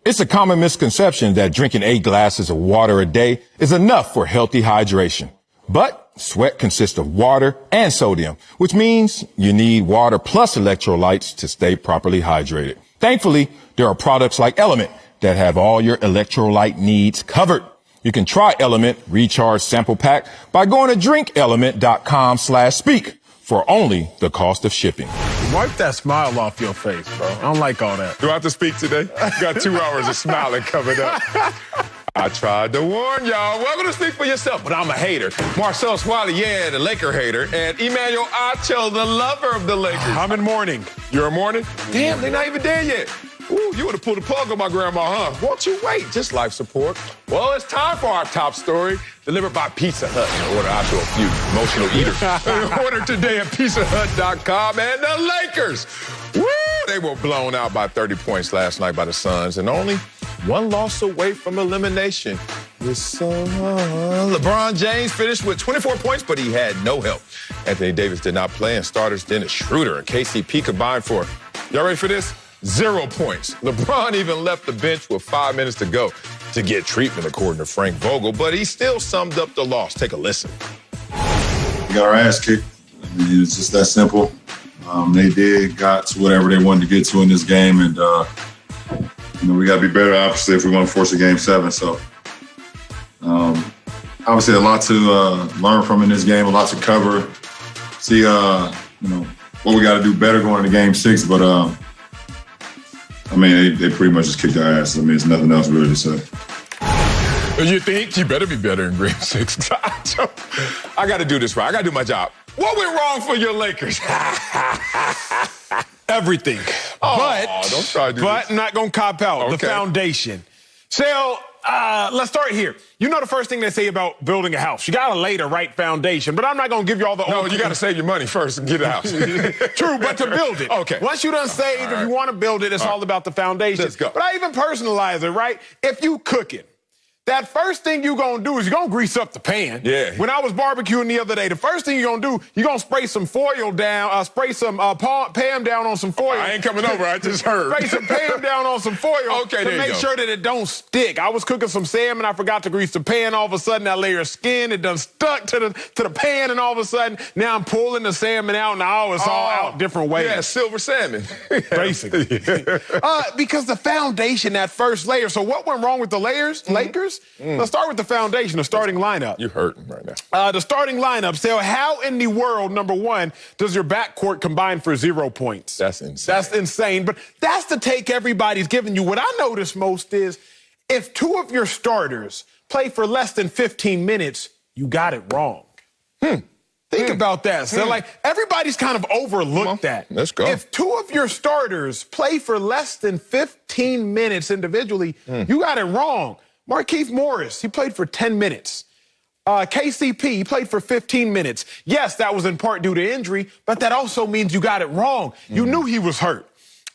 It's a common misconception that drinking 8 glasses of water a day is enough for healthy hydration. But sweat consists of water and sodium, which means you need water plus electrolytes to stay properly hydrated. Thankfully, there are products like Element that have all your electrolyte needs covered. You can try Element Recharge Sample Pack by going to drinkelement.com/speak for only the cost of shipping. Wipe that smile off your face, bro. I don't like all that. Do I have to speak today? Got 2 hours of smiling coming up. I tried to warn y'all. Welcome to Speak for Yourself, but I'm a hater. Marcel Swiley, yeah, the Laker hater. And Emmanuel Acho, the lover of the Lakers. I'm in mourning. You're in mourning? Damn, they're not even there yet. Ooh, you would have pulled the plug on my grandma, huh? Won't you wait? Just life support. Well, it's time for our top story, delivered by Pizza Hut. In order out to a few emotional eaters. Order today at pizzahut.com. And the Lakers, woo, they were blown out by 30 points last night by the Suns, and only one loss away from elimination. LeBron James finished with 24 points, but he had no help. Anthony Davis did not play, and starters Dennis Schroeder and KCP combined for, y'all ready for this? 0 points. LeBron even left the bench with 5 minutes to go to get treatment, according to Frank Vogel, but he still summed up the loss. Take a listen. We got our ass kicked. I mean, it's just that simple. They got to whatever they wanted to get to in this game, and we got to be better, obviously, if we want to force a Game 7. So, obviously, a lot to learn from in this game, a lot to cover. See, what we got to do better going into Game 6. But they pretty much just kicked our ass. There's nothing else really to say. You think you better be better in Game 6? I got to do this right. I got to do my job. What went wrong for your Lakers? Everything. Don't try to do but this. not going to cop out. Okay. The foundation. So, let's start here. You know the first thing they say about building a house. You got to lay the right foundation, but I'm not going to give you all the... No, you got to save your money first and get a house. True, but to build it. Okay. Once you done saved, if you want to build it, it's all about the foundation. Let's go. But I even personalize it, right? If you cook it, that first thing you're going to do is you're going to grease up the pan. Yeah. When I was barbecuing the other day, the first thing you're going to do, you're going to spray some foil down, spray some Pam down on some foil. I ain't coming over. I just heard. Spray some Pam down on some foil Okay, to there you make go. sure that it don't stick. I was cooking some salmon. I forgot to grease the pan. All of a sudden, that layer of skin, it done stuck to the pan, and all of a sudden, now I'm pulling the salmon out, and it's all out different ways. Yeah, silver salmon. Basically. Because the foundation, that first layer. So what went wrong with the Lakers? Let's start with the foundation, the starting lineup. You're hurting right now. The starting lineup. So how in the world, number one, does your backcourt combine for 0 points? That's insane. That's insane. But that's the take everybody's giving you. What I notice most is if 2 of your starters play for less than 15 minutes, you got it wrong. Think about that. So, everybody's kind of overlooked that. Let's go. If 2 of your starters play for less than 15 minutes individually, you got it wrong. Markieff Morris, he played for 10 minutes. KCP, he played for 15 minutes. Yes, that was in part due to injury, but that also means you got it wrong. You knew he was hurt.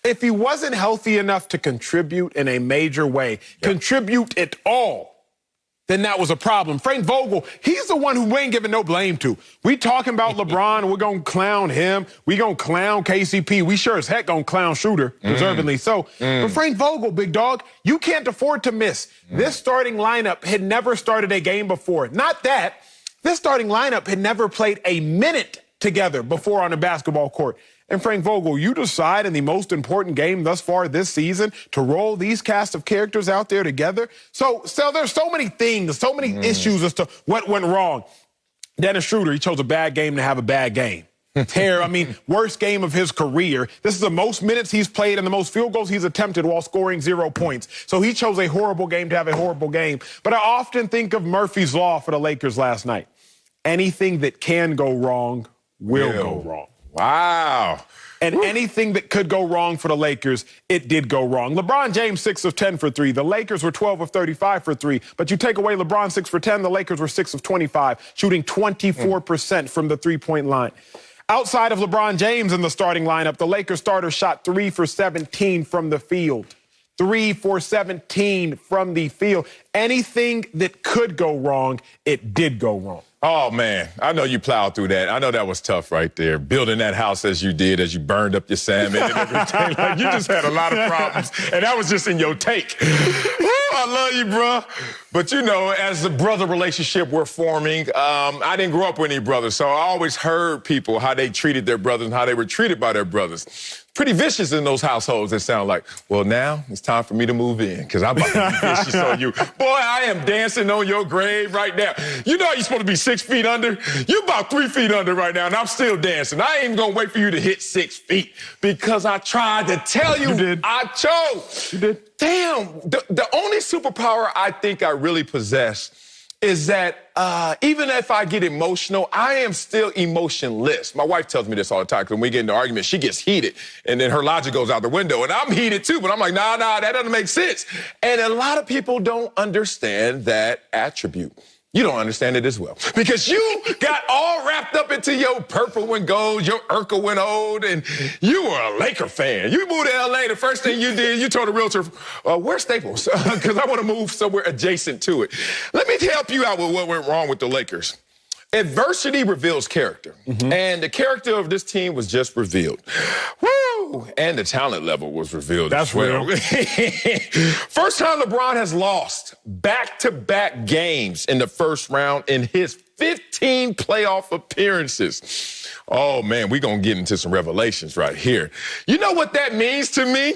If he wasn't healthy enough to contribute in a major way, contribute at all, then that was a problem. Frank Vogel, he's the one who we ain't giving no blame to. We talking about LeBron, and we're going to clown him. We going to clown KCP. We sure as heck going to clown Schroeder, deservedly so. But Frank Vogel, big dog, you can't afford to miss. This starting lineup had never started a game before. Not that. This starting lineup had never played a minute together before on a basketball court. And Frank Vogel, you decide in the most important game thus far this season to roll these cast of characters out there together. So there's so many things, so many issues as to what went wrong. Dennis Schroeder, he chose a bad game to have a bad game. Worst game of his career. This is the most minutes he's played and the most field goals he's attempted while scoring 0 points. So he chose a horrible game to have a horrible game. But I often think of Murphy's Law for the Lakers last night. Anything that can go wrong will go wrong. Wow. And anything that could go wrong for the Lakers, it did go wrong. LeBron James, 6 of 10 for 3. The Lakers were 12 of 35 for 3. But you take away LeBron, 6 for 10, the Lakers were 6 of 25, shooting 24% from the three-point line. Outside of LeBron James in the starting lineup, the Lakers starter shot 3 for 17 from the field. 3 for 17 from the field. Anything that could go wrong, it did go wrong. Oh, man, I know you plowed through that. I know that was tough right there, building that house as you did, as you burned up your salmon and everything. Like, you just had a lot of problems, and that was just in your take. Woo, I love you, bro. But, you know, as the brother relationship we're forming, I didn't grow up with any brothers, so I always heard people, how they treated their brothers and how they were treated by their brothers. Pretty vicious in those households that sound like, well, now it's time for me to move in because I'm about to be vicious on you. Boy, I am dancing on your grave right now. You know you're supposed to be 6 feet under? You're about 3 feet under right now, and I'm still dancing. I ain't even going to wait for you to hit 6 feet because I tried to tell you. You did. I chose. You did. Damn. The only superpower I think I really possess is that even if I get emotional, I am still emotionless. My wife tells me this all the time, because when we get into arguments, she gets heated, and then her logic goes out the window, and I'm heated too, but I'm like, nah, that doesn't make sense. And a lot of people don't understand that attribute. You don't understand it as well, because you got all wrapped up into your purple and gold, your Urkel and old, and you were a Laker fan. You moved to L.A., the first thing you did, you told the realtor, where's Staples? Because I want to move somewhere adjacent to it. Let me help you out with what went wrong with the Lakers. Adversity reveals character, and the character of this team was just revealed. Woo! And the talent level was revealed as well. Real. First time LeBron has lost back-to-back games in the first round in his 15 playoff appearances. Oh, man, we're going to get into some revelations right here. You know what that means to me?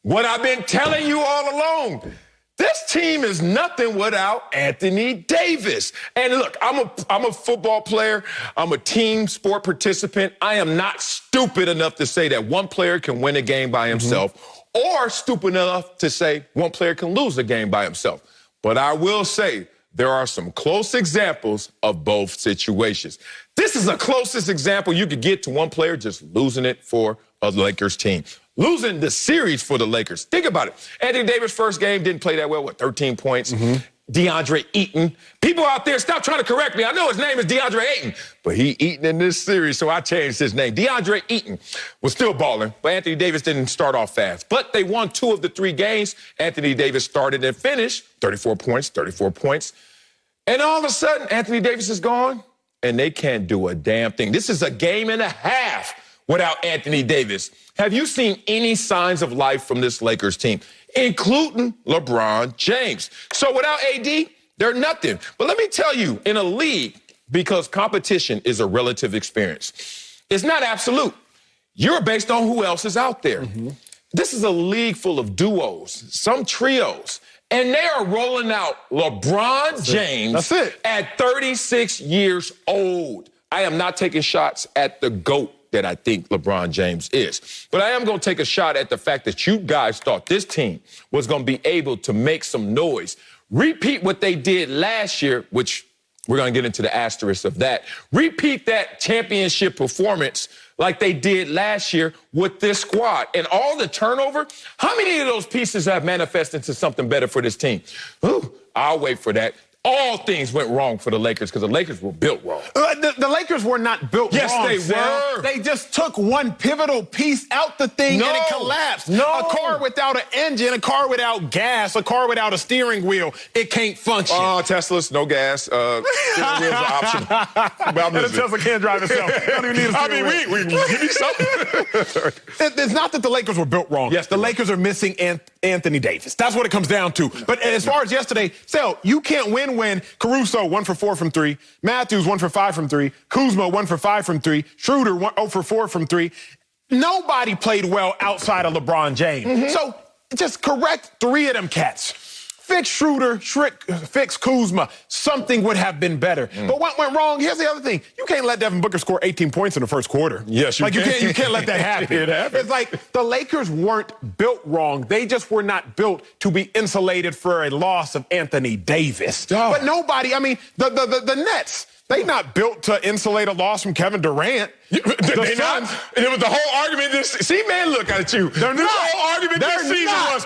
What I've been telling you all along. This team is nothing without Anthony Davis. And look, I'm a football player. I'm a team sport participant. I am not stupid enough to say that one player can win a game by himself or stupid enough to say one player can lose a game by himself. But I will say there are some close examples of both situations. This is the closest example you could get to one player just losing it for a Lakers team. Losing the series for the Lakers. Think about it. Anthony Davis' first game didn't play that well, 13 points. DeAndre Ayton. People out there, stop trying to correct me. I know his name is DeAndre Ayton, but he Eaton in this series, so I changed his name. DeAndre Ayton was still balling, but Anthony Davis didn't start off fast. But they won 2 of the 3 games. Anthony Davis started and finished 34 points. And all of a sudden, Anthony Davis is gone, and they can't do a damn thing. This is a game and a half without Anthony Davis. Have you seen any signs of life from this Lakers team, including LeBron James? So without AD, they're nothing. But let me tell you, in a league, because competition is a relative experience, it's not absolute. You're based on who else is out there. This is a league full of duos, some trios, and they are rolling out LeBron James at 36 years old. I am not taking shots at the GOAT that I think LeBron James is. But I am going to take a shot at the fact that you guys thought this team was going to be able to make some noise, repeat what they did last year, which we're going to get into the asterisk of that, repeat that championship performance like they did last year with this squad. And all the turnover, how many of those pieces have manifested into something better for this team? Ooh, I'll wait for that. All things went wrong for the Lakers because the Lakers were built wrong. The Lakers were not built wrong. Yes, they were. They just took one pivotal piece out the thing and it collapsed. A car without an engine, a car without gas, a car without a steering wheel, it can't function. Teslas, no gas. Steering wheels are optional. And a Tesla can't drive itself. Don't even need a steering wheel. we give you something. It's not that the Lakers were built wrong. Yes, the Lakers are missing Anthony Davis. That's what it comes down to. But as far as yesterday, Sal, you can't win when Caruso 1 for 4 from 3, Matthews 1 for 5 from 3, Kuzma 1 for 5 from 3, Schroeder 0 for 4 from 3. Nobody played well outside of LeBron James. So just correct 3 of them cats. Fix Schroeder, fix Kuzma. Something would have been better. But what went wrong? Here's the other thing. You can't let Devin Booker score 18 points in the first quarter. Yes, you can. You can't let that happen. It's like the Lakers weren't built wrong. They just were not built to be insulated for a loss of Anthony Davis. But nobody, I mean, the Nets, they not built to insulate a loss from Kevin Durant. They not. And it was the whole argument. See, man, look at you. The whole argument this season was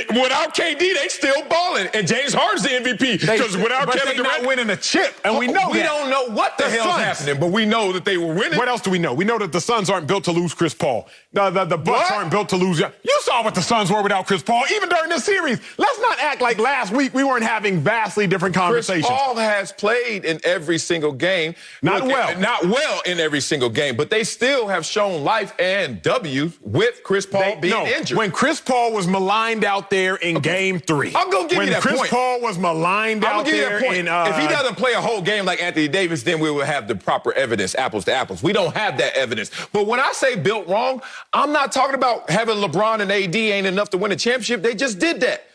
without KD, they still balling, and James Harden's the MVP because without Kevin Durant, not winning a chip, and we know we don't know what the hell's happening, but we know that they were winning. What else do we know? We know that the Suns aren't built to lose Chris Paul. The Bucks aren't built to lose. You saw what the Suns were without Chris Paul, even during this series. Let's not act like last week we weren't having vastly different conversations. Chris Paul has played in every single single game. Not well in every single game, but they still have shown life and W's with Chris Paul being injured. When Chris Paul was maligned out there in Game 3. I'm going to give you that point. When Chris Paul was maligned out there in... if he doesn't play a whole game like Anthony Davis, then we will have the proper evidence, apples to apples. We don't have that evidence. But when I say built wrong, I'm not talking about having LeBron and AD ain't enough to win a championship. They just did that.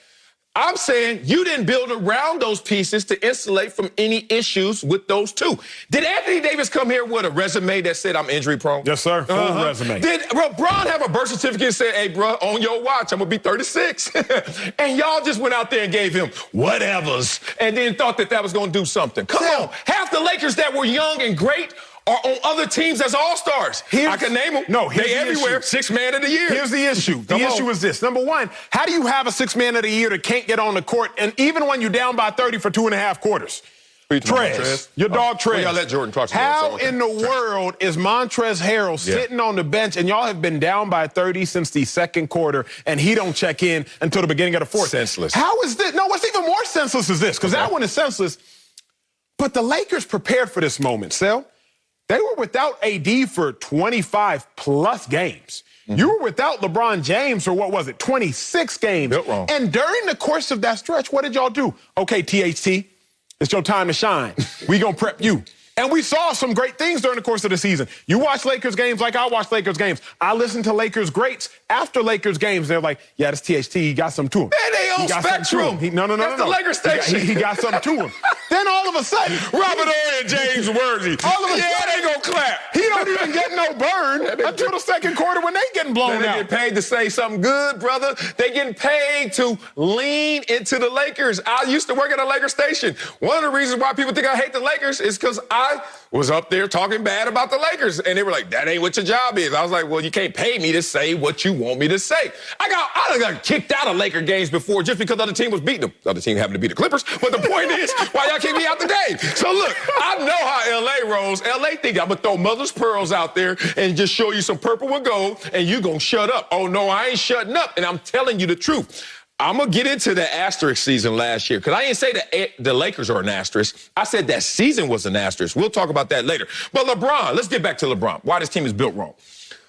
I'm saying you didn't build around those pieces to insulate from any issues with those two. Did Anthony Davis come here with a resume that said I'm injury prone? Yes, sir. Full resume. Did LeBron have a birth certificate and said, hey, bro, on your watch, I'm going to be 36? And y'all just went out there and gave him whatevers and then thought that was going to do something. Come on. Half the Lakers that were young and great are on other teams as all-stars. I can name them. No, they everywhere. Sixth man of the year. Here's the issue. The issue is this. Number one, how do you have a sixth man of the year that can't get on the court, and even when you're down by 30 for 2.5 quarters? Trez. Your dog Trez. Y'all let Jordan talk. How in the world is Montrezl Harrell sitting on the bench, and y'all have been down by 30 since the second quarter, and he don't check in until the beginning of the fourth? Senseless. How is this? No, what's even more senseless is this, because that one is senseless. But the Lakers prepared for this moment, Sel. They were without AD for 25-plus games. You were without LeBron James for, 26 games. Built wrong. And during the course of that stretch, what did y'all do? Okay, THT, it's your time to shine. We gonna prep you. And we saw some great things during the course of the season. You watch Lakers games like I watch Lakers games. I listen to Lakers greats after Lakers games. They're like, yeah, this THT, he got some to him. Man, they on Spectrum. No. That's the Lakers station. He got something to him. Then all of a sudden, Robert Ory and James Worthy. All of a sudden, they gonna clap. He don't even get no burn until the second quarter when they getting blown out. They get paid to say something good, brother. They getting paid to lean into the Lakers. I used to work at a Lakers station. One of the reasons why people think I hate the Lakers is because I was up there talking bad about the Lakers. And they were like, that ain't what your job is. I was like, well, you can't pay me to say what you want me to say. I got kicked out of Laker games before just because the other team was beating them. The other team happened to be the Clippers. But the point is, why y'all kick me out the game? So look, I know how LA rolls. LA think I'm going to throw mother's pearls out there and just show you some purple and gold, and you going to shut up. Oh, no, I ain't shutting up. And I'm telling you the truth. I'm going to get into the asterisk season last year because I didn't say that the Lakers are an asterisk. I said that season was an asterisk. We'll talk about that later. But LeBron, let's get back to LeBron. Why this team is built wrong.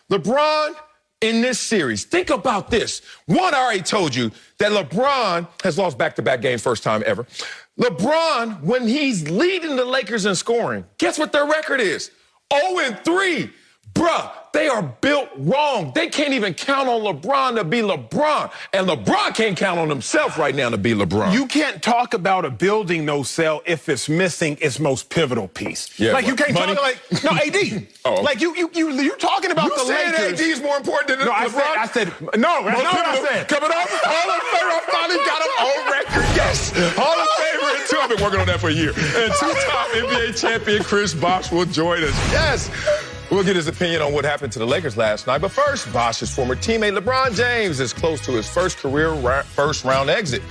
LeBron, in this series, think about this. One, I already told you that LeBron has lost back-to-back games, first time ever. LeBron, when he's leading the Lakers in scoring, guess what their record is? 0-3. Bruh, they are built wrong. They can't even count on LeBron to be LeBron. And LeBron can't count on himself right now to be LeBron. You can't talk about a building, no, Cell, if it's missing its most pivotal piece. Yeah, like, you can't money? talk like, no, AD. Oh. Like, you're talking about the Lakers. AD is more important than no, LeBron? I said, no, that's not what I said. Coming up, Hall of Famer, I finally got him on record. Yes, Hall of Famer and two. I've been working on that for a year. And two-time NBA champion Chris Bosh will join us. Yes. We'll get his opinion on what happened to the Lakers last night. But first, Bosh's former teammate LeBron James is close to his first career first-round exit.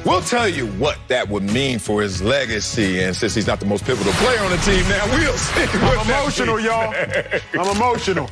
We'll tell you what that would mean for his legacy. And since he's not the most pivotal player on the team now, we'll see. I'm emotional, y'all. I'm emotional.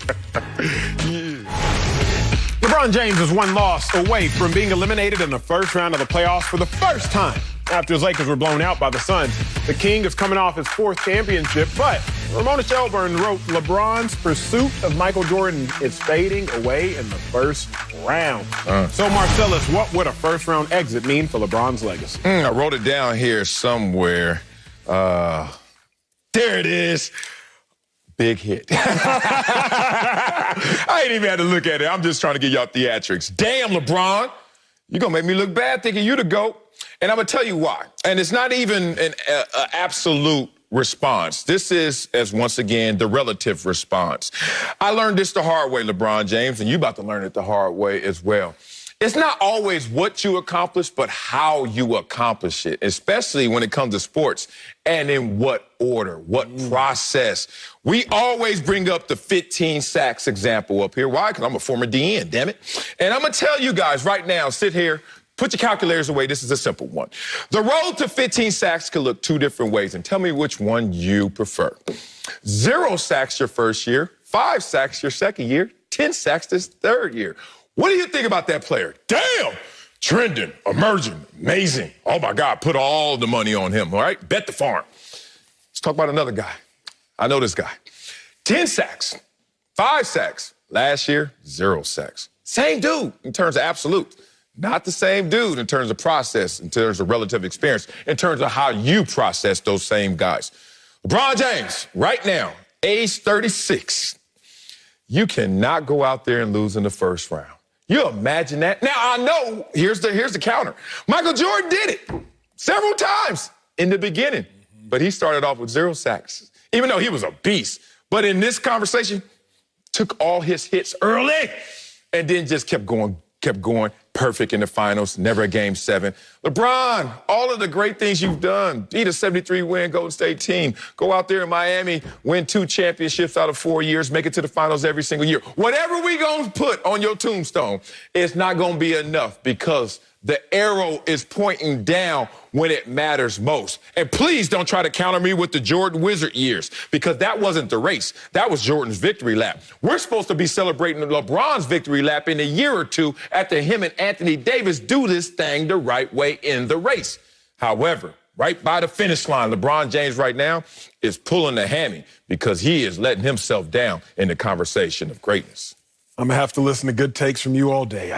LeBron James is one loss away from being eliminated in the first round of the playoffs for the first time after his Lakers were blown out by the Suns. The King is coming off his fourth championship, but Ramona Shelburne wrote, LeBron's pursuit of Michael Jordan is fading away in the first round. So, Marcellus, what would a first-round exit mean for LeBron's legacy? I wrote it down here somewhere. There it is. Big hit. I ain't even had to look at it. I'm just trying to get y'all theatrics. Damn, LeBron. You're going to make me look bad thinking you the GOAT. And I'm going to tell you why. And it's not even an absolute response. This is, as once again, the relative response. I learned this the hard way, LeBron James, and you about to learn it the hard way as well. It's not always what you accomplish, but how you accomplish it, especially when it comes to sports, and in what order, what process. We always bring up the 15 sacks example up here. Why? Because I'm a former DN, damn it. And I'm going to tell you guys right now, sit here, put your calculators away. This is a simple one. The road to 15 sacks can look two different ways, and tell me which one you prefer. 0 sacks your first year, 5 sacks your second year, 10 sacks this third year. What do you think about that player? Damn! Trending, emerging, amazing. Oh, my God, put all the money on him, all right? Bet the farm. Let's talk about another guy. I know this guy. 10 sacks, 5 sacks. Last year, 0 sacks. Same dude in terms of absolute. Not the same dude in terms of process, in terms of relative experience, in terms of how you process those same guys. LeBron James, right now, age 36. You cannot go out there and lose in the first round. You imagine that? Now, I know, here's the counter. Michael Jordan did it several times in the beginning, but he started off with 0 sacks, even though he was a beast. But in this conversation, took all his hits early and then just kept going, perfect in the finals, never a game 7. LeBron, all of the great things you've done, beat a 73-win Golden State team, go out there in Miami, win 2 championships out of 4 years, make it to the finals every single year. Whatever we gonna put on your tombstone, it's not gonna be enough because the arrow is pointing down when it matters most. And please don't try to counter me with the Jordan Wizard years, because that wasn't the race. That was Jordan's victory lap. We're supposed to be celebrating LeBron's victory lap in a year or two after him and Anthony Davis do this thing the right way in the race. However, right by the finish line, LeBron James right now is pulling the hammy because he is letting himself down in the conversation of greatness. I'm going to have to listen to good takes from you all day.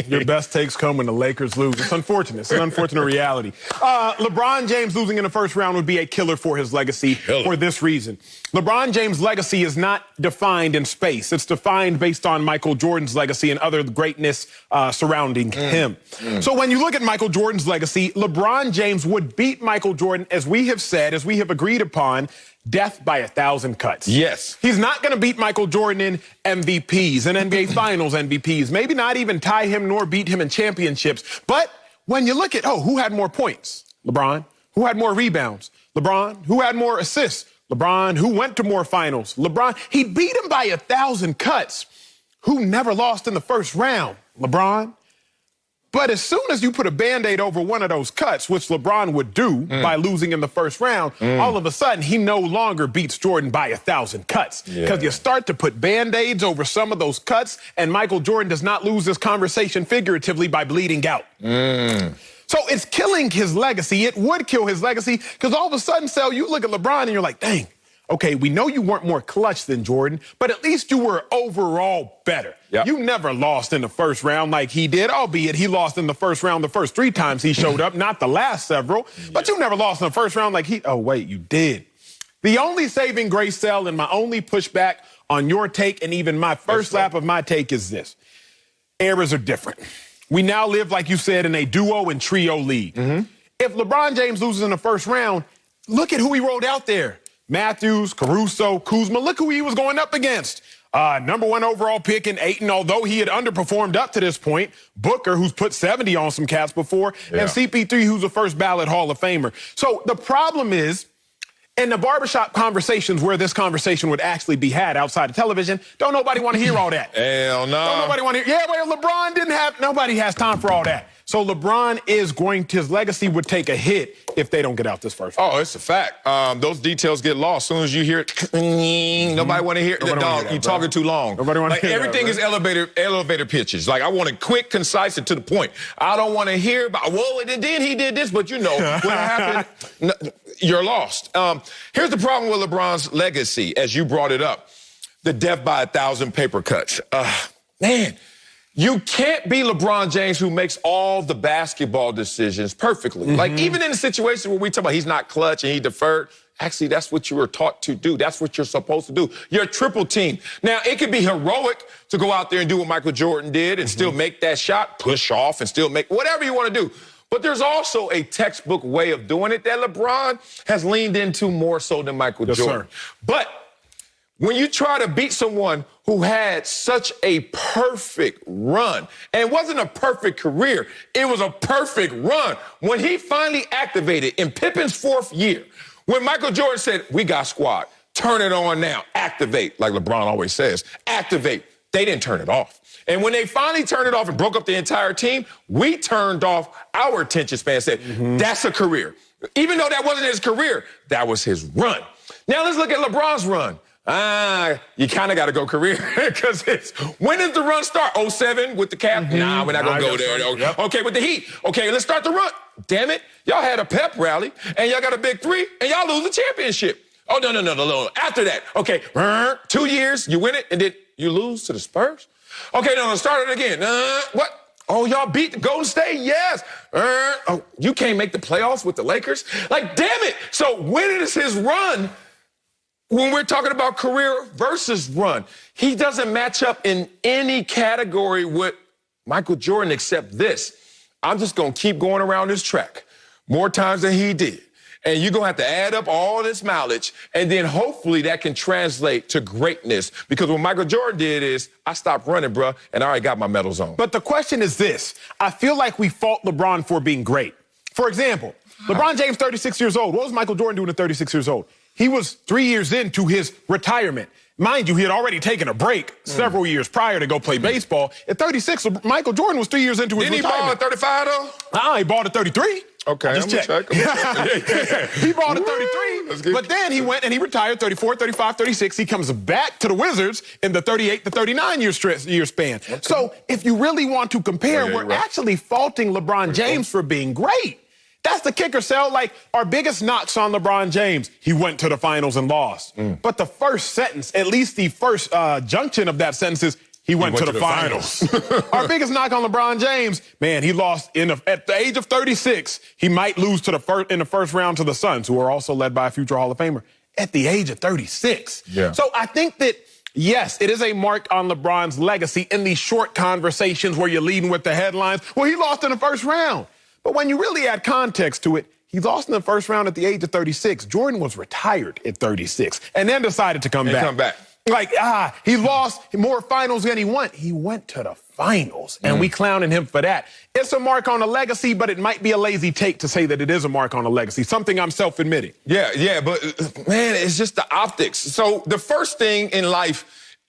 Your best takes come when the Lakers lose. It's unfortunate. It's an unfortunate reality. LeBron James losing in the first round would be a killer for his legacy for this reason. LeBron James' legacy is not defined in space. It's defined based on Michael Jordan's legacy and other greatness surrounding him. So when you look at Michael Jordan's legacy, LeBron James would beat Michael Jordan, as we have said, as we have agreed upon, death by 1,000 cuts. Yes. He's not going to beat Michael Jordan in MVPs and NBA Finals MVPs, maybe not even tie him nor beat him in championships. But when you look at, who had more points? LeBron. Who had more rebounds? LeBron. Who had more assists? LeBron. Who went to more finals? LeBron. He beat him by 1,000 cuts. Who never lost in the first round? LeBron. But as soon as you put a Band-Aid over one of those cuts, which LeBron would do by losing in the first round, all of a sudden he no longer beats Jordan by 1,000 cuts. Because you start to put Band-Aids over some of those cuts, and Michael Jordan does not lose this conversation figuratively by bleeding out. So it's killing his legacy. It would kill his legacy because all of a sudden, Sel, you look at LeBron and you're like, dang, okay, we know you weren't more clutch than Jordan, but at least you were overall better. You never lost in the first round like he did, albeit he lost in the first round the first 3 times he showed up, not the last several. But you never lost in the first round like oh, wait, you did. The only saving grace, Sel, and my only pushback on your take and even my first lap of my take is this. Eras are different. We now live, like you said, in a duo and trio league. If LeBron James loses in the first round, look at who he rolled out there. Matthews, Caruso, Kuzma, look who he was going up against. #1 overall pick in Ayton, although he had underperformed up to this point. Booker, who's put 70 on some cats before, and CP3, who's a first ballot Hall of Famer. So the problem is, in the barbershop conversations where this conversation would actually be had outside of television, don't nobody want to hear all that. Hell no. Don't nobody want to hear. Yeah, well, LeBron nobody has time for all that. So LeBron his legacy would take a hit if they don't get out this first round. Oh, it's a fact. Those details get lost. As soon as you hear it, nobody want to hear it. Dog, you talking too long. Nobody want to hear everything is elevator pitches. Like, I want it quick, concise, and to the point. I don't want to hear about, then he did this, but you know what happened. You're lost. Here's the problem with LeBron's legacy, as you brought it up. The death by 1,000 paper cuts. Man. You can't be LeBron James, who makes all the basketball decisions perfectly. Like, even in a situation where we talk about he's not clutch and he deferred, actually, that's what you were taught to do. That's what you're supposed to do. You're a triple team. Now, it could be heroic to go out there and do what Michael Jordan did and still make that shot, push off, and still make whatever you want to do. But there's also a textbook way of doing it that LeBron has leaned into more so than Michael Jordan. But when you try to beat someone who had such a perfect run, and it wasn't a perfect career, it was a perfect run. When he finally activated in Pippen's 4th year, when Michael Jordan said, we got squad, turn it on now, activate, like LeBron always says, activate, they didn't turn it off. And when they finally turned it off and broke up the entire team, we turned off our attention span and said, that's a career. Even though that wasn't his career, that was his run. Now let's look at LeBron's run. You kind of got to go career because when does the run start? 07 with the cap? Nah, we're not going to go there. Yep. Okay, with the Heat. Okay, let's start the run. Damn it. Y'all had a pep rally, and y'all got a big three, and y'all lose the championship. Oh, no. After that, okay, 2 years, you win it, and then you lose to the Spurs? Okay, no, start it again. What? Oh, y'all beat the Golden State? Yes. Oh, you can't make the playoffs with the Lakers? Like, damn it. So when is his run? When we're talking about career versus run, he doesn't match up in any category with Michael Jordan except this. I'm just going to keep going around this track more times than he did. And you're going to have to add up all this mileage, and then hopefully that can translate to greatness. Because what Michael Jordan did is, I stopped running, bro, and I already got my medals on. But the question is this. I feel like we fault LeBron for being great. For example, LeBron James, 36 years old. What was Michael Jordan doing at 36 years old? He was 3 years into his retirement. Mind you, he had already taken a break several years prior to go play baseball. At 36, Michael Jordan was 3 years into his retirement. Didn't he ball at 35, though? He balled at 33. Okay, I'm gonna check. He balled at 33, but then he went and he retired 34, 35, 36. He comes back to the Wizards in the 38 to 39 year span. Okay. So if you really want to compare, we're actually faulting LeBron James for being great. That's the kicker, Sal. Like, our biggest knocks on LeBron James, he went to the finals and lost. But the first sentence, at least the first junction of that sentence is, he went to the finals. Our biggest knock on LeBron James, man, he lost at the age of 36. He might lose in the first round to the Suns, who are also led by a future Hall of Famer, at the age of 36. Yeah. So I think that, yes, it is a mark on LeBron's legacy in these short conversations where you're leading with the headlines. Well, he lost in the first round. But when you really add context to it, he lost in the first round at the age of 36. Jordan was retired at 36 and then decided to come back. Like, he lost more finals than he won. He went to the finals, and we clowning him for that. It's a mark on a legacy, but it might be a lazy take to say that it is a mark on a legacy, something I'm self-admitting. Yeah, but, man, it's just the optics. So the first thing in life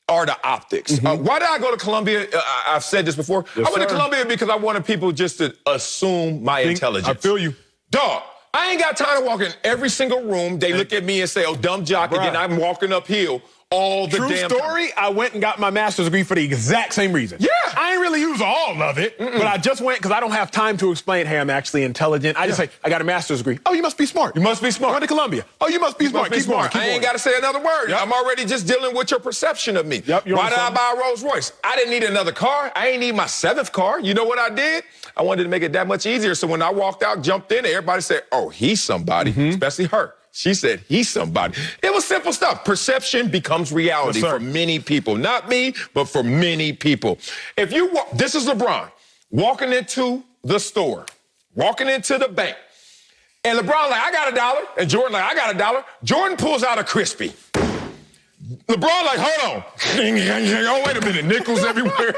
are the optics. Why did I go to Columbia? I've said this before. Yes, I went sir. to Columbia because I wanted people just to assume my intelligence. I feel you. Dog, I ain't got time to walk in every single room. They look at me and say, oh, dumb jock, and then I'm walking uphill all the True damn story, I went and got my master's degree for the exact same reason. Yeah. I ain't really use all of it, but I just went because I don't have time to explain, hey, I'm actually intelligent. I just say, I got a master's degree. Oh, you must be smart. You must be smart. Went to Columbia. Oh, you must be smart. Keep going. I ain't got to say another word. I'm already just dealing with your perception of me. Yep, why did I buy a Rolls Royce? I didn't need another car. I ain't need my 7th car. You know what I did? I wanted to make it that much easier. So when I walked out, jumped in, everybody said, oh, he's somebody, especially her. She said, he's somebody. It was simple stuff. Perception becomes reality for many people. Not me, but for many people. If you walk, this is LeBron, walking into the store, walking into the bank, and LeBron like, I got $1, and Jordan like, I got $1. Jordan pulls out a Crispy. LeBron like, hold on. Oh, wait a minute, nickels everywhere.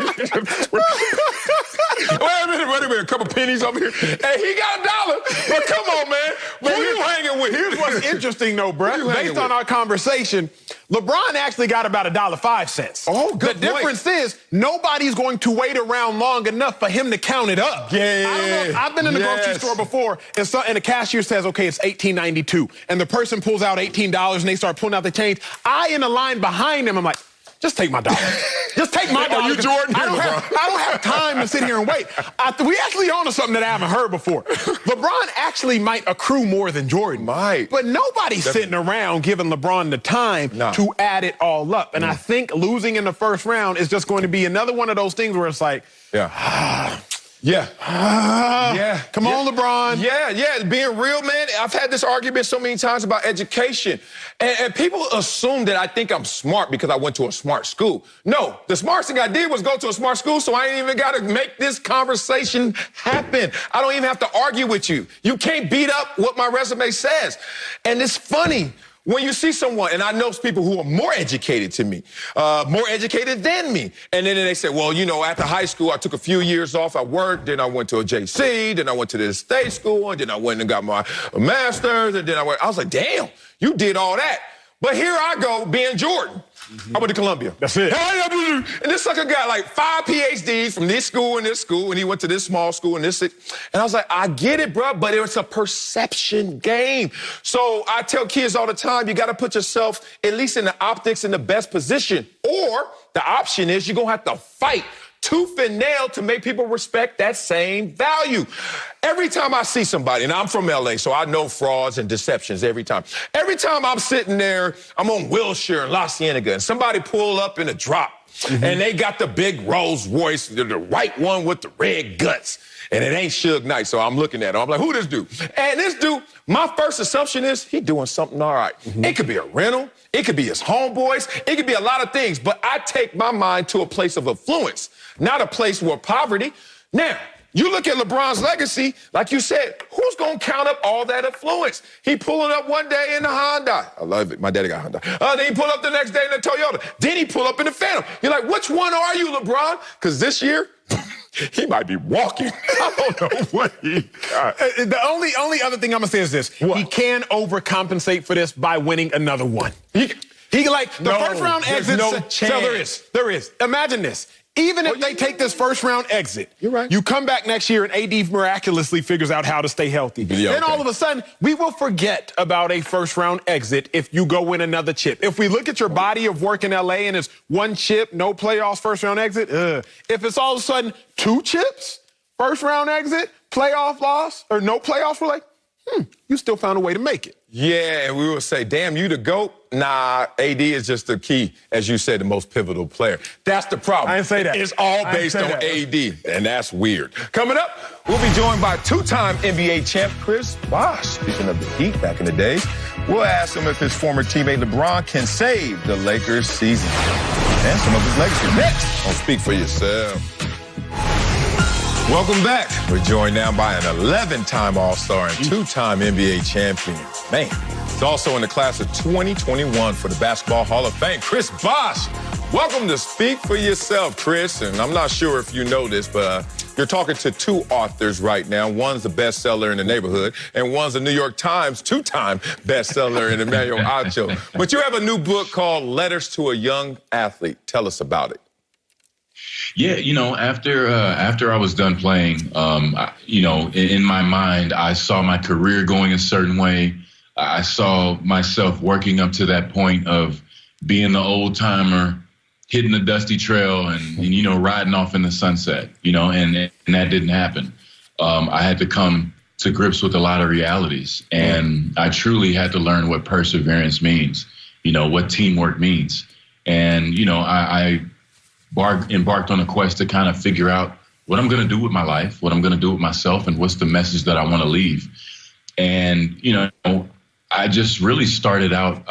Wait a minute, a couple pennies over here. Hey, he got $1. But come on, man. Who you hanging with? Here's what's interesting, though, Brett. Based on our conversation, LeBron actually got about $1.05. Oh, good The difference is nobody's going to wait around long enough for him to count it up. Yeah. I don't know. I've been in the grocery store before, and the cashier says, okay, it's $18.92. And the person pulls out $18, and they start pulling out the change. I, in the line behind him, I'm like, just take my $1. Just take my $1. Are you Jordan? I don't have time to sit here and wait. We actually on to something that I haven't heard before. LeBron actually might accrue more than Jordan. Might. But nobody's sitting around giving LeBron the time to add it all up. And I think losing in the first round is just going to be another one of those things where it's like, come on, LeBron. Yeah, being real, man. I've had this argument so many times about education. And people assume that I think I'm smart because I went to a smart school. No, the smartest thing I did was go to a smart school, so I ain't even got to make this conversation happen. I don't even have to argue with you. You can't beat up what my resume says. And it's funny. When you see someone, and I know people who are more educated to me, more educated than me, and then they say, well, you know, after high school, I took a few years off. I worked, then I went to a JC, then I went to the state school, and then I went and got my master's, and then I was like, damn, you did all that. But here I go being Jordan. I went to Columbia. That's it. And this sucker got like 5 PhDs from this school and this school, and he went to this small school and this. And I was like, I get it, bro, but it's a perception game. So I tell kids all the time, you got to put yourself at least in the optics in the best position. Or the option is you're going to have to fight tooth and nail to make people respect that same value. Every time I see somebody, and I'm from LA, so I know frauds and deceptions every time. Every time I'm sitting there, I'm on Wilshire and La Cienega, and somebody pull up in a drop, and they got the big Rolls Royce, the white one with the red guts, and it ain't Suge Knight, so I'm looking at him. I'm like, who this dude? And this dude, my first assumption is he doing something all right. It could be a rental. It could be his homeboys. It could be a lot of things, but I take my mind to a place of affluence, not a place where poverty. Now, you look at LeBron's legacy, like you said, who's going to count up all that affluence? He pulling up one day in the Honda. I love it. My daddy got Honda. Then he pull up the next day in the Toyota. Then he pull up in the Phantom. You're like, which one are you, LeBron? Because this year, he might be walking. I don't know what he got. The only other thing I'm going to say is this. What? He can overcompensate for this by winning another one. He like, the first round exit. No So chance. there is. Imagine this. Even if they take this first round exit, You're right. you come back next year and AD miraculously figures out how to stay healthy. Yeah, then okay. all of a sudden, we will forget about a first round exit if you go win another chip. If we look at your body of work in LA and it's one chip, no playoffs, first round exit, if it's all of a sudden 2 chips, first round exit, playoff loss, or no playoffs, we're like, you still found a way to make it. Yeah, and we will say, damn, you the GOAT? Nah, AD is just the key, as you said, the most pivotal player. That's the problem. I didn't say that. It's all I didn't based say on that. AD, and that's weird. Coming up, we'll be joined by 2-time NBA champ Chris Bosh. Speaking of the Heat back in the days, we'll ask him if his former teammate LeBron can save the Lakers season and some of his legacy. Next on Speak For Yourself. Welcome back. We're joined now by an 11-time All-Star and 2-time NBA champion. Man, he's also in the class of 2021 for the Basketball Hall of Fame, Chris Bosh. Welcome to Speak For Yourself, Chris. And I'm not sure if you know this, but you're talking to 2 authors right now. One's a bestseller in the neighborhood, and one's a New York Times 2-time bestseller in Emmanuel Acho. But you have a new book called Letters to a Young Athlete. Tell us about it. Yeah, after I was done playing, in my mind, I saw my career going a certain way. I saw myself working up to that point of being the old timer, hitting the dusty trail and riding off in the sunset, and that didn't happen. I had to come to grips with a lot of realities, and I truly had to learn what perseverance means, what teamwork means. And, I embarked on a quest to kind of figure out what I'm going to do with my life, what I'm going to do with myself, and what's the message that I want to leave. And, I just really started out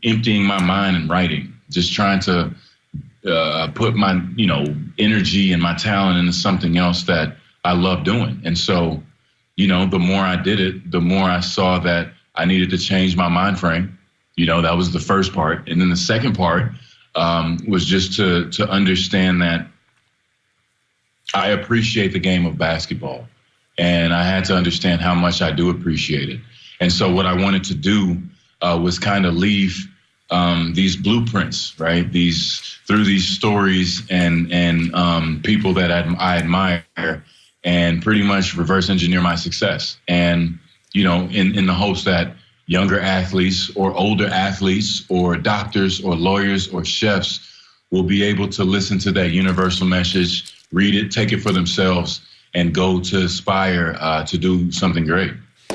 emptying my mind and writing, just trying to put my, energy and my talent into something else that I love doing. And so, the more I did it, the more I saw that I needed to change my mind frame. That was the first part. And then the second part was just to understand that I appreciate the game of basketball, and I had to understand how much I do appreciate it. And so what I wanted to do was kind of leave these blueprints, right? Through these stories and people that I admire, and pretty much reverse engineer my success. And in the hopes that younger athletes or older athletes or doctors or lawyers or chefs will be able to listen to that universal message, read it, take it for themselves, and go to aspire to do something great.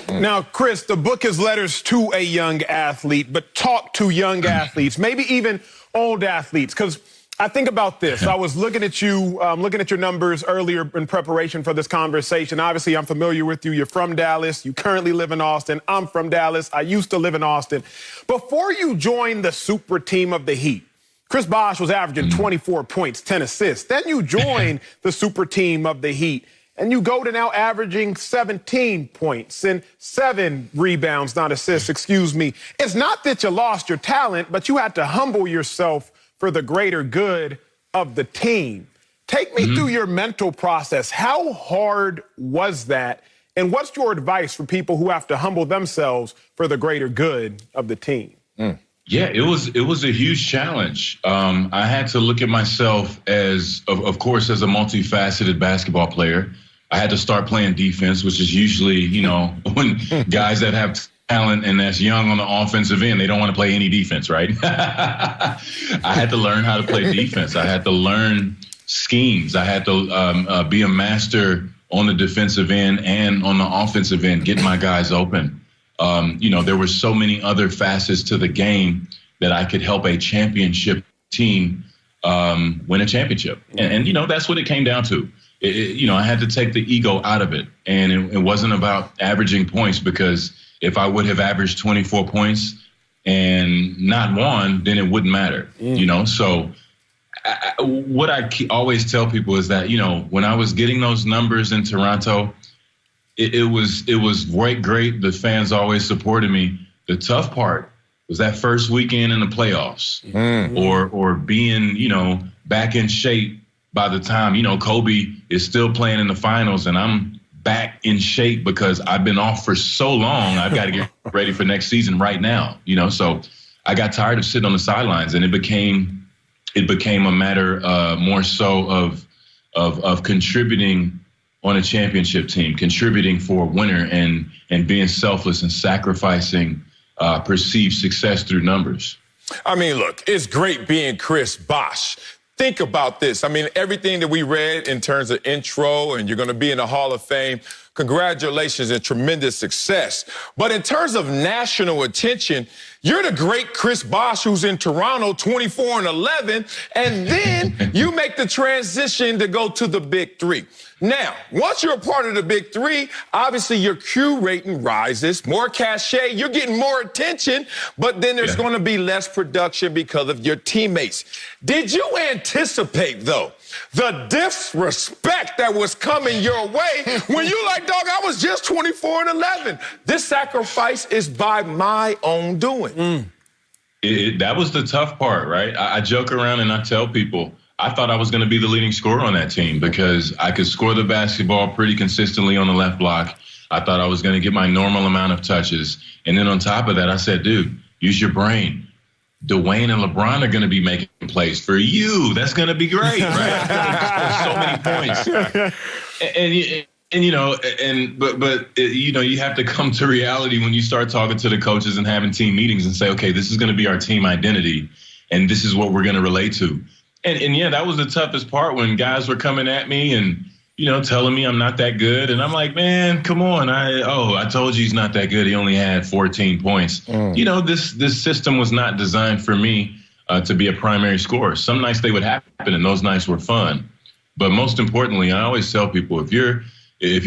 Now, Chris, the book is Letters to a Young Athlete, but talk to young athletes, maybe even old athletes, because I think about this. I was looking at you, looking at your numbers earlier in preparation for this conversation. Obviously, I'm familiar with you. You're from Dallas. You currently live in Austin. I'm from Dallas. I used to live in Austin. Before you joined the super team of the Heat, Chris Bosh was averaging 24 points, 10 assists. Then you joined the super team of the Heat, and you go to now averaging 17 points and 7 rebounds, not assists, excuse me. It's not that you lost your talent, but you had to humble yourself for the greater good of the team. Take me through your mental process. How hard was that? And what's your advice for people who have to humble themselves for the greater good of the team? Yeah, it was a huge challenge. I had to look at myself as, of course, as a multifaceted basketball player. I had to start playing defense, which is usually, when guys that have talent and that's young on the offensive end, they don't want to play any defense, right? I had to learn how to play defense. I had to learn schemes. I had to be a master on the defensive end and on the offensive end, get my guys open. There were so many other facets to the game that I could help a championship team win a championship. And that's what it came down to. I had to take the ego out of it. And it wasn't about averaging points, because if I would have averaged 24 points and not won, then it wouldn't matter, So what I always tell people is that, when I was getting those numbers in Toronto, it was great. The fans always supported me. The tough part was that first weekend in the playoffs, or being, back in shape by the time, Kobe is still playing in the finals and I'm back in shape because I've been off for so long. I've got to get ready for next season right now, So I got tired of sitting on the sidelines, and it became a matter more so of contributing on a championship team, contributing for a winner, and being selfless and sacrificing perceived success through numbers. I mean, look, it's great being Chris Bosh. Think about this. I mean, everything that we read in terms of intro, and you're going to be in the Hall of Fame. Congratulations and tremendous success. But in terms of national attention, you're the great Chris Bosh who's in Toronto 24-11, and then you make the transition to go to the Big Three. Now, once you're a part of the Big Three, obviously your Q rating rises, more cachet, you're getting more attention, but then there's going to be less production because of your teammates. Did you anticipate, though, the disrespect that was coming your way when you like, dog, I was just 24-11. This sacrifice is by my own doing. That was the tough part, right? I joke around and I tell people, I thought I was going to be the leading scorer on that team because I could score the basketball pretty consistently on the left block. I thought I was going to get my normal amount of touches. And then on top of that, I said, dude, use your brain. Dwayne and LeBron are going to be making plays for you. That's going to be great, right? So many points. You have to come to reality when you start talking to the coaches and having team meetings and say, okay, this is going to be our team identity, and this is what we're going to relate to. And yeah, that was the toughest part when guys were coming at me and, telling me I'm not that good. And I'm like, man, come on. I told you he's not that good. He only had 14 points. This system was not designed for me to be a primary scorer. Some nights they would happen, and those nights were fun. But most importantly, I always tell people, if you're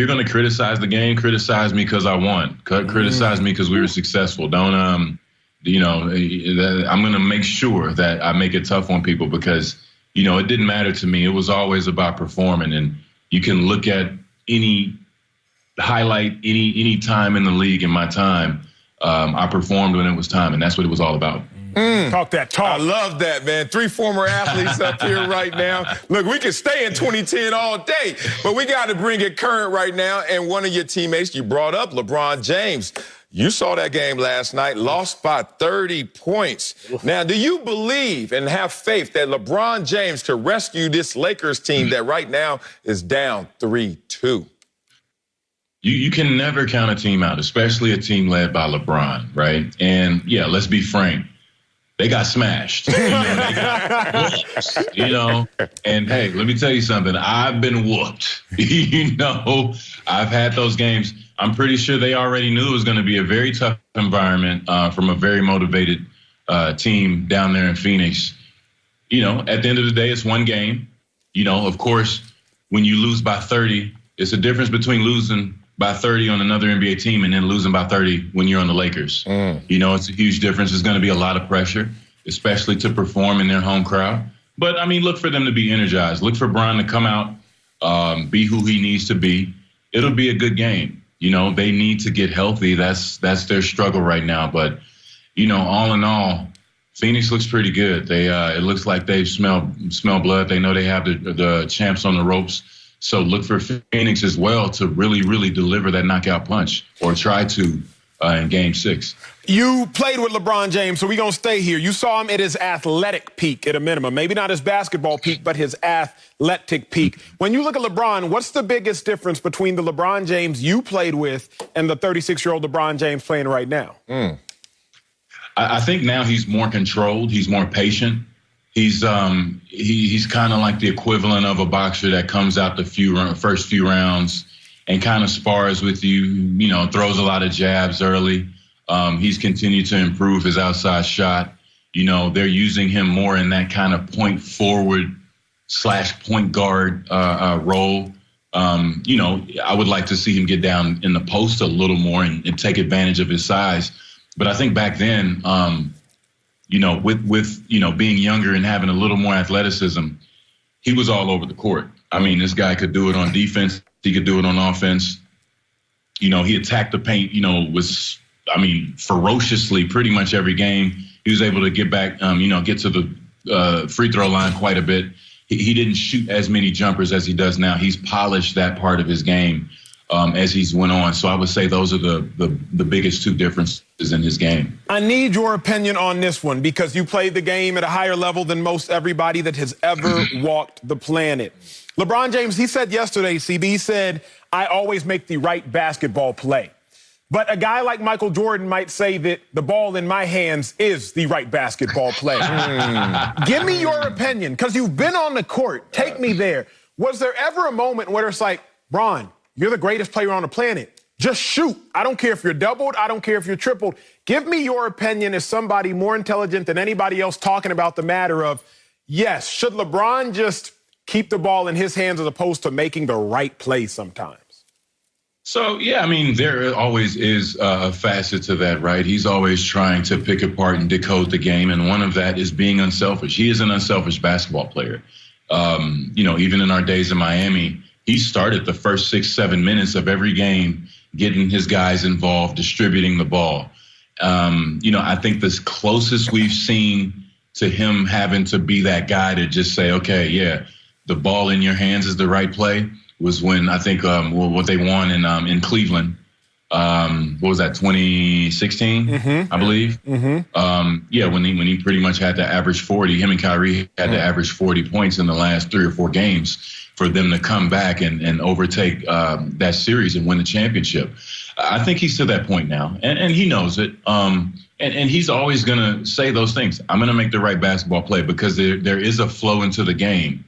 going to criticize the game, criticize me because I won. Criticize me because we were successful. Don't, I'm going to make sure that I make it tough on people because, it didn't matter to me. It was always about performing. And you can look at any highlight, any time in the league in my time. I performed when it was time, and that's what it was all about. Talk that talk. I love that, man. 3 former athletes up here right now. Look, we could stay in 2010 all day, but we got to bring it current right now. And one of your teammates, you brought up LeBron James. You saw that game last night, lost by 30 points. Now, do you believe and have faith that LeBron James could rescue this Lakers team that right now is down 3-2? You can never count a team out, especially a team led by LeBron, right? And, yeah, let's be frank. They got smashed. They got whooped, And, hey, let me tell you something. I've been whooped. I've had those games. I'm pretty sure they already knew it was going to be a very tough environment from a very motivated team down there in Phoenix. At the end of the day, it's one game. Of course, when you lose by 30, it's a difference between losing by 30 on another NBA team and then losing by 30 when you're on the Lakers. It's a huge difference. There's going to be a lot of pressure, especially to perform in their home crowd. But, look for them to be energized. Look for Bron to come out, be who he needs to be. It'll be a good game. They need to get healthy. That's their struggle right now. But, all in all, Phoenix looks pretty good. It looks like they smell blood. They know they have the champs on the ropes. So look for Phoenix as well to really, really deliver that knockout punch or try to in Game 6. You played with LeBron James, so we're going to stay here. You saw him at his athletic peak at a minimum. Maybe not his basketball peak, but his athletic peak. When you look at LeBron, what's the biggest difference between the LeBron James you played with and the 36-year-old LeBron James playing right now? I think now he's more controlled. He's more patient. He's kind of like the equivalent of a boxer that comes out the first few rounds and kind of spars with you, throws a lot of jabs early. He's continued to improve his outside shot. They're using him more in that kind of point forward / point guard role. I would like to see him get down in the post a little more and take advantage of his size. But I think back then, with being younger and having a little more athleticism, he was all over the court. I mean, this guy could do it on defense. He could do it on offense. He attacked the paint, ferociously pretty much every game. He was able to get back, get to the free throw line quite a bit. He didn't shoot as many jumpers as he does now. He's polished that part of his game as he's went on. So I would say those are the biggest two differences in his game. I need your opinion on this one because you played the game at a higher level than most everybody that has ever walked the planet. LeBron James, he said yesterday, CB said, I always make the right basketball play. But a guy like Michael Jordan might say that the ball in my hands is the right basketball play. Give me your opinion, because you've been on the court. Take me there. Was there ever a moment where it's like, Bron, you're the greatest player on the planet. Just shoot. I don't care if you're doubled. I don't care if you're tripled. Give me your opinion as somebody more intelligent than anybody else talking about the matter of, yes, should LeBron just keep the ball in his hands as opposed to making the right play sometimes? So, yeah, there always is a facet to that, right? He's always trying to pick apart and decode the game, and one of that is being unselfish. He is an unselfish basketball player. Even in our days in Miami, he started the first 6-7 minutes of every game, getting his guys involved, distributing the ball. I think the closest we've seen to him having to be that guy to just say, okay, yeah, the ball in your hands is the right play was when I think what they won in Cleveland. What was that, 2016, I believe? When he pretty much had to average 40. Him and Kyrie had to average 40 points in the last 3 or 4 games for them to come back and overtake that series and win the championship. I think he's to that point now, and he knows it. And he's always going to say those things. I'm going to make the right basketball play because there is a flow into the game.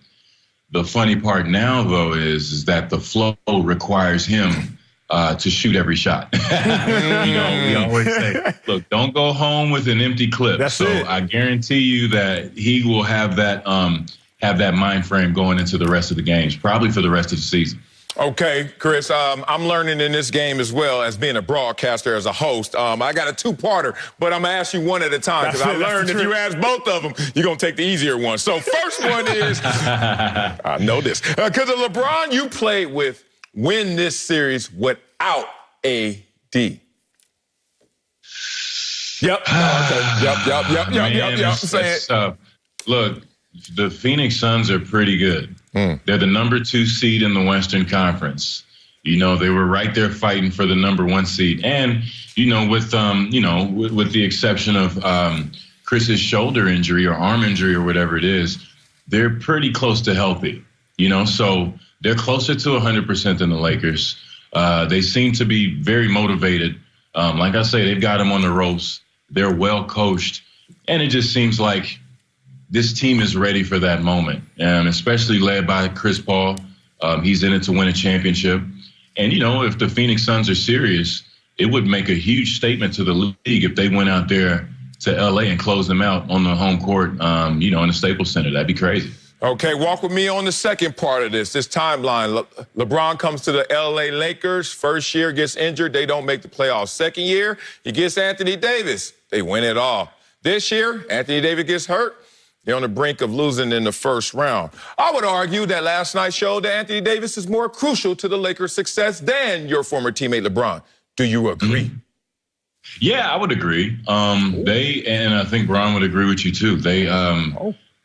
The funny part now, though, is that the flow requires him to shoot every shot. We always say, look, don't go home with an empty clip. That's it. I guarantee you that he will have that mind frame going into the rest of the games, probably for the rest of the season. Okay, Chris, I'm learning in this game as well as being a broadcaster, as a host. I got a 2-parter, but I'm going to ask you one at a time because I learned if you ask both of them, you're going to take the easier one. So first one is, I know this, because of LeBron you played with, win this series without AD. Yep. Yep. Say it. Look, the Phoenix Suns are pretty good. They're the number 2 seed in the Western Conference. They were right there fighting for the number 1 seed. And, with the exception of Chris's shoulder injury or arm injury or whatever it is, they're pretty close to healthy, so they're closer to 100% than the Lakers. They seem to be very motivated. Like I say, they've got them on the ropes. They're well coached. And it just seems like this team is ready for that moment, and especially led by Chris Paul. He's in it to win a championship. And, if the Phoenix Suns are serious, it would make a huge statement to the league if they went out there to L.A. and closed them out on the home court, in the Staples Center. That'd be crazy. Okay, walk with me on the second part of this timeline. LeBron comes to the L.A. Lakers. First year, gets injured. They don't make the playoffs. Second year, he gets Anthony Davis. They win it all. This year, Anthony Davis gets hurt. They're on the brink of losing in the first round. I would argue that last night showed that Anthony Davis is more crucial to the Lakers' success than your former teammate LeBron. Do you agree? Yeah, I would agree. And I think Bron would agree with you too.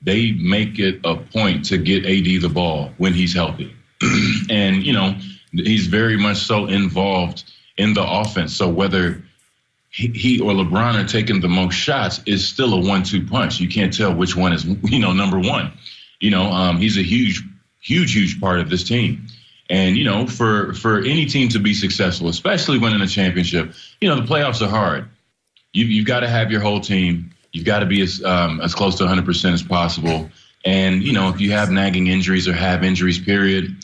They make it a point to get AD the ball when he's healthy. And, he's very much so involved in the offense. So whether he or LeBron are taking the most shots, it's still a 1-2 punch. You can't tell which one is, number one. He's a huge part of this team. And, for any team to be successful, especially winning a championship, the playoffs are hard. You've got to have your whole team. You've got to be as close to 100% as possible. And, if you have nagging injuries or have injuries, period,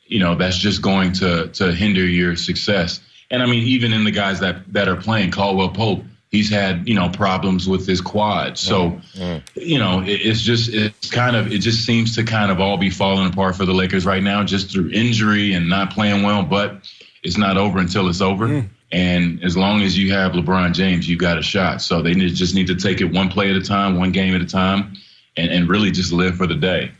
that's just going to hinder your success. And I mean, even in the guys that are playing, Caldwell Pope, he's had, problems with his quad. So, it just seems to kind of all be falling apart for the Lakers right now, just through injury and not playing well. But it's not over until it's over. And as long as you have LeBron James, you got a shot. So they just need to take it one play at a time, one game at a time, and really just live for the day.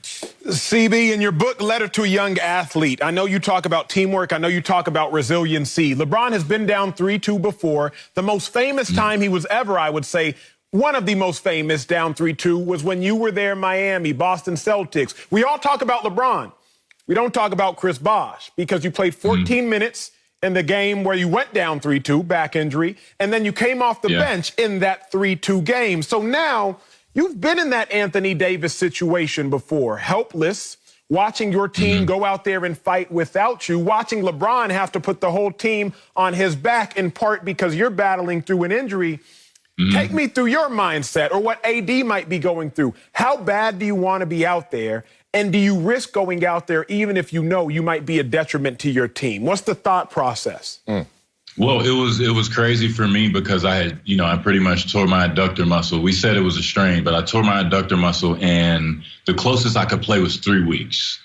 CB, in your book, Letter to a Young Athlete, I know you talk about teamwork. I know you talk about resiliency. LeBron has been down 3-2 before. The most famous time he was ever, I would say, one of the most famous down 3-2 was when you were there in Miami, Boston Celtics. We all talk about LeBron. We don't talk about Chris Bosh because you played 14 minutes in the game where you went down 3-2, back injury, and then you came off the bench in that 3-2 game. So now you've been in that Anthony Davis situation before, helpless, watching your team go out there and fight without you, watching LeBron have to put the whole team on his back in part because you're battling through an injury. Take me through your mindset or what AD might be going through. How bad do you want to be out there? And do you risk going out there even if you know you might be a detriment to your team? What's the thought process? Well, it was crazy for me because I had, I pretty much tore my adductor muscle. We said it was a strain, but I tore my adductor muscle, and the closest I could play was 3 weeks.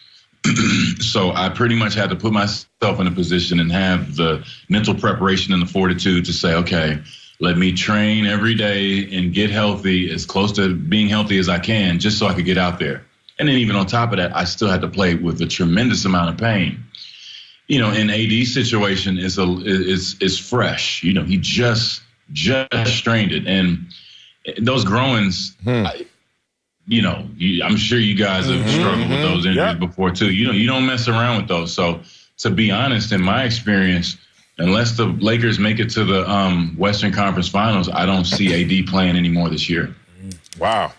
So I pretty much had to put myself in a position and have the mental preparation and the fortitude to say, okay, let me train every day and get healthy, as close to being healthy as I can, just so I could get out there. And then even on top of that, I still had to play with a tremendous amount of pain. In AD's situation is fresh. He just strained it, and those groins. I'm sure you guys have struggled with those injuries before too. You don't mess around with those. So to be honest, in my experience, unless the Lakers make it to the Western Conference Finals, I don't see AD playing anymore this year. Wow.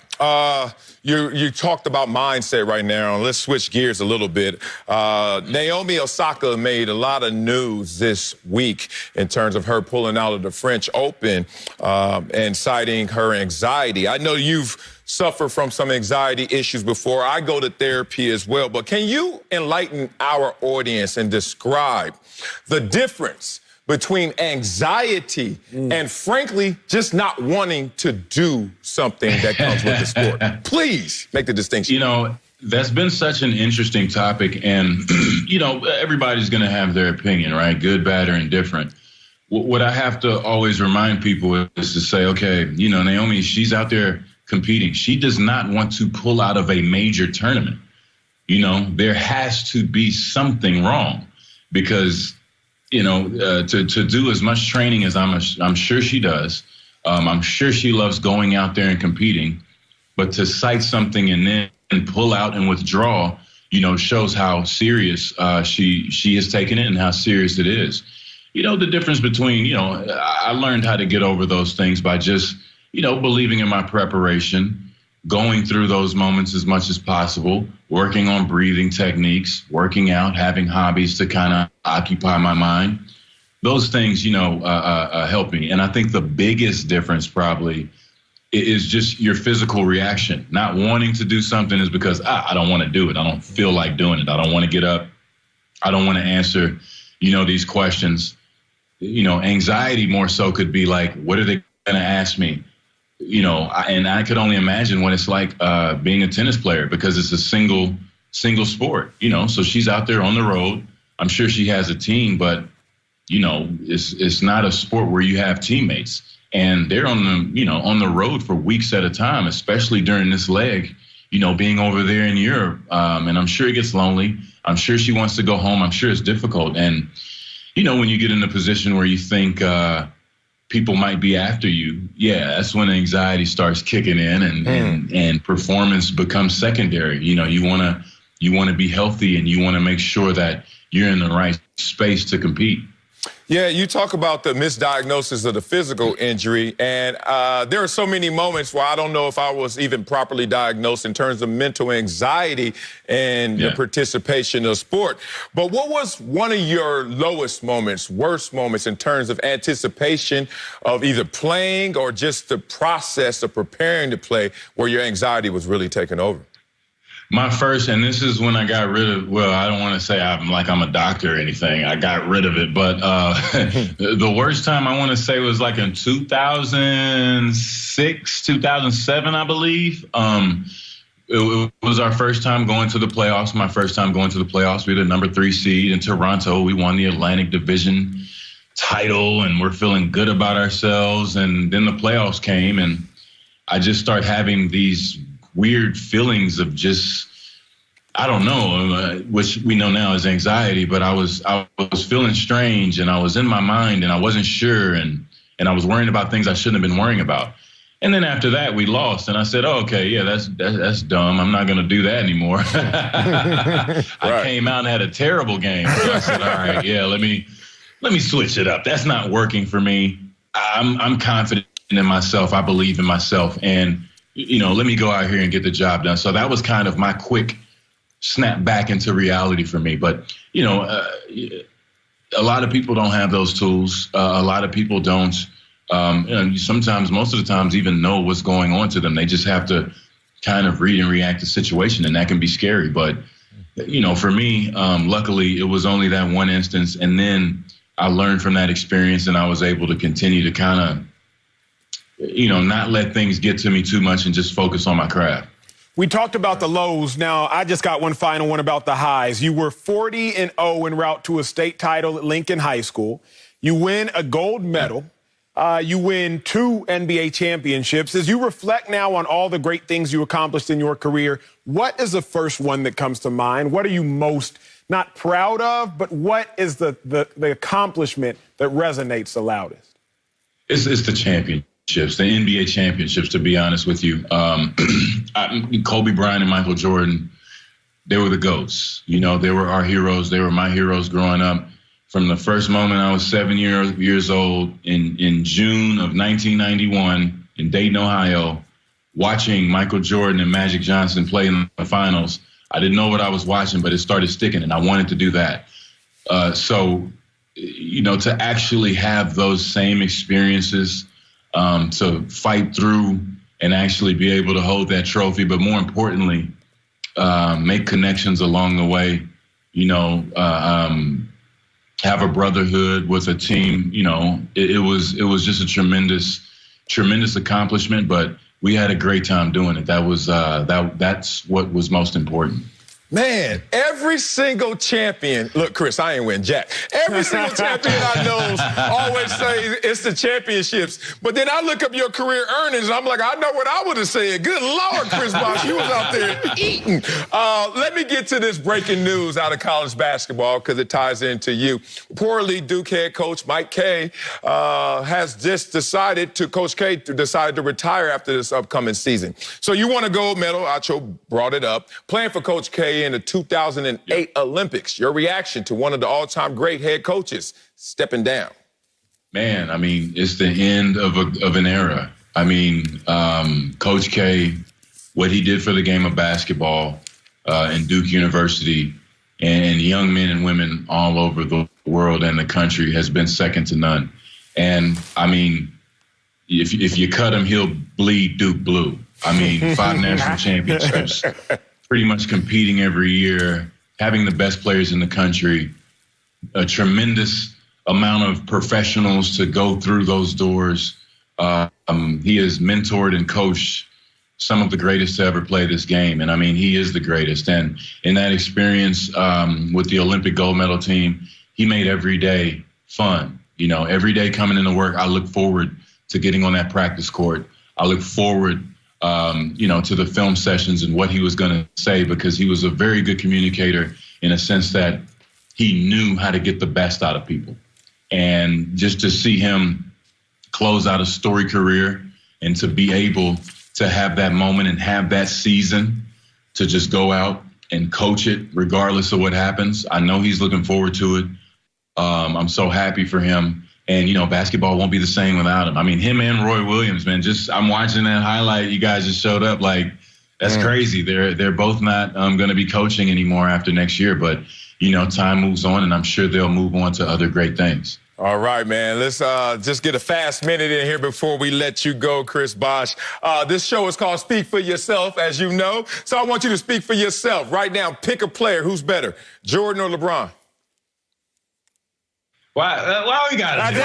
You talked about mindset right now. Let's switch gears a little bit. Naomi Osaka made a lot of news this week in terms of her pulling out of the French Open and citing her anxiety. I know you've suffered from some anxiety issues before. I go to therapy as well. But can you enlighten our audience and describe the difference between anxiety and, frankly, just not wanting to do something that comes with the sport? Please make the distinction. That's been such an interesting topic. And, everybody's going to have their opinion, right? Good, bad, or indifferent. What I have to always remind people is to say, okay, Naomi, she's out there competing. She does not want to pull out of a major tournament. There has to be something wrong because to do as much training as I'm sure she does. I'm sure she loves going out there and competing, but to cite something and then pull out and withdraw, shows how serious she has taken it and how serious it is. The difference between, I learned how to get over those things by just, believing in my preparation, going through those moments as much as possible, working on breathing techniques, working out, having hobbies to kind of occupy my mind. Those things, help me. And I think the biggest difference probably is just your physical reaction. Not wanting to do something is because I don't want to do it. I don't feel like doing it. I don't want to get up. I don't want to answer, these questions. Anxiety more so could be like, what are they going to ask me? And I could only imagine what it's like being a tennis player because it's a single sport, so she's out there on the road. I'm sure she has a team, but, it's not a sport where you have teammates and they're on the road for weeks at a time, especially during this leg, being over there in Europe. And I'm sure it gets lonely. I'm sure she wants to go home. I'm sure it's difficult. And, when you get in a position where you think, people might be after you, that's when anxiety starts kicking in and performance becomes secondary. You want to be healthy and you want to make sure that you're in the right space to compete. Yeah, you talk about the misdiagnosis of the physical injury, and there are so many moments where I don't know if I was even properly diagnosed in terms of mental anxiety and the participation of sport. But what was one of your lowest moments, worst moments in terms of anticipation of either playing or just the process of preparing to play where your anxiety was really taking over? My first, and this is when I got rid of, well, I don't want to say I'm a doctor or anything. I got rid of it. But the worst time I want to say was like in 2006, 2007, I believe. It was our first time going to the playoffs, my first time going to the playoffs. We were the number 3 seed in Toronto. We won the Atlantic Division title, and we're feeling good about ourselves. And then the playoffs came, and I just started having these weird feelings of just, I don't know, which we know now is anxiety, but I was feeling strange, and I was in my mind, and I wasn't sure, and I was worrying about things I shouldn't have been worrying about. And then after that, we lost, and I said, oh, okay, yeah, that's dumb. I'm not going to do that anymore. I came out and had a terrible game. So I said, all right, yeah, let me switch it up. That's not working for me. I'm confident in myself. I believe in myself, and let me go out here and get the job done. So that was kind of my quick snap back into reality for me. But, a lot of people don't have those tools. A lot of people don't, sometimes, most of the times, even know what's going on to them. They just have to kind of read and react to the situation, and that can be scary. But, for me, luckily, it was only that one instance. And then I learned from that experience, and I was able to continue to kind of, not let things get to me too much and just focus on my craft. We talked about the lows. Now, I just got one final one about the highs. You were 40-0 en route to a state title at Lincoln High School. You win a gold medal. You win 2 NBA championships. As you reflect now on all the great things you accomplished in your career, what is the first one that comes to mind? What are you most not proud of, but what is the accomplishment that resonates the loudest? It's the championship. The NBA championships, to be honest with you. Kobe Bryant and Michael Jordan, they were the GOATs. They were our heroes. They were my heroes growing up. From the first moment I was 7 years old in June of 1991 in Dayton, Ohio, watching Michael Jordan and Magic Johnson play in the finals, I didn't know what I was watching, but it started sticking, and I wanted to do that. So, to actually have those same experiences, to fight through and actually be able to hold that trophy, but more importantly, make connections along the way, have a brotherhood with a team, it was just a tremendous accomplishment, but we had a great time doing it. That's what was most important. Man, every single champion, look, Chris, I ain't win jack. Every single champion I know always say it's the championships. But then I look up your career earnings, and I'm like, I know what I would have said. Good Lord, Chris Bosh, you was out there eating. Let me get to this breaking news out of college basketball because it ties into you. Reportedly, Duke head coach Mike Kay has just decided to retire after this upcoming season. So you won a gold medal. Acho brought it up. Playing for Coach Kay in the 2008 Olympics. Your reaction to one of the all-time great head coaches stepping down? Man, it's the end of an era. Coach K, what he did for the game of basketball in Duke University and young men and women all over the world and the country has been second to none. And, if you cut him, he'll bleed Duke blue. 5 national championships. Pretty much competing every year, having the best players in the country, a tremendous amount of professionals to go through those doors. He has mentored and coached some of the greatest to ever play this game. And he is the greatest. And in that experience with the Olympic gold medal team, he made every day fun. Every day coming into work, I look forward to getting on that practice court. I look forward to the film sessions and what he was going to say, because he was a very good communicator in a sense that he knew how to get the best out of people. And just to see him close out a storied career and to be able to have that moment and have that season to just go out and coach it regardless of what happens. I know he's looking forward to it. I'm so happy for him. And, basketball won't be the same without him. I mean, him and Roy Williams, man, I'm watching that highlight. You guys just showed up. Like, that's crazy. They're both not going to be coaching anymore after next year. But, time moves on, and I'm sure they'll move on to other great things. All right, man. Let's just get a fast minute in here before we let you go, Chris Bosh. This show is called Speak for Yourself, as you know. So I want you to speak for yourself. Right now, pick a player. Who's better, Jordan or LeBron? Why we got it?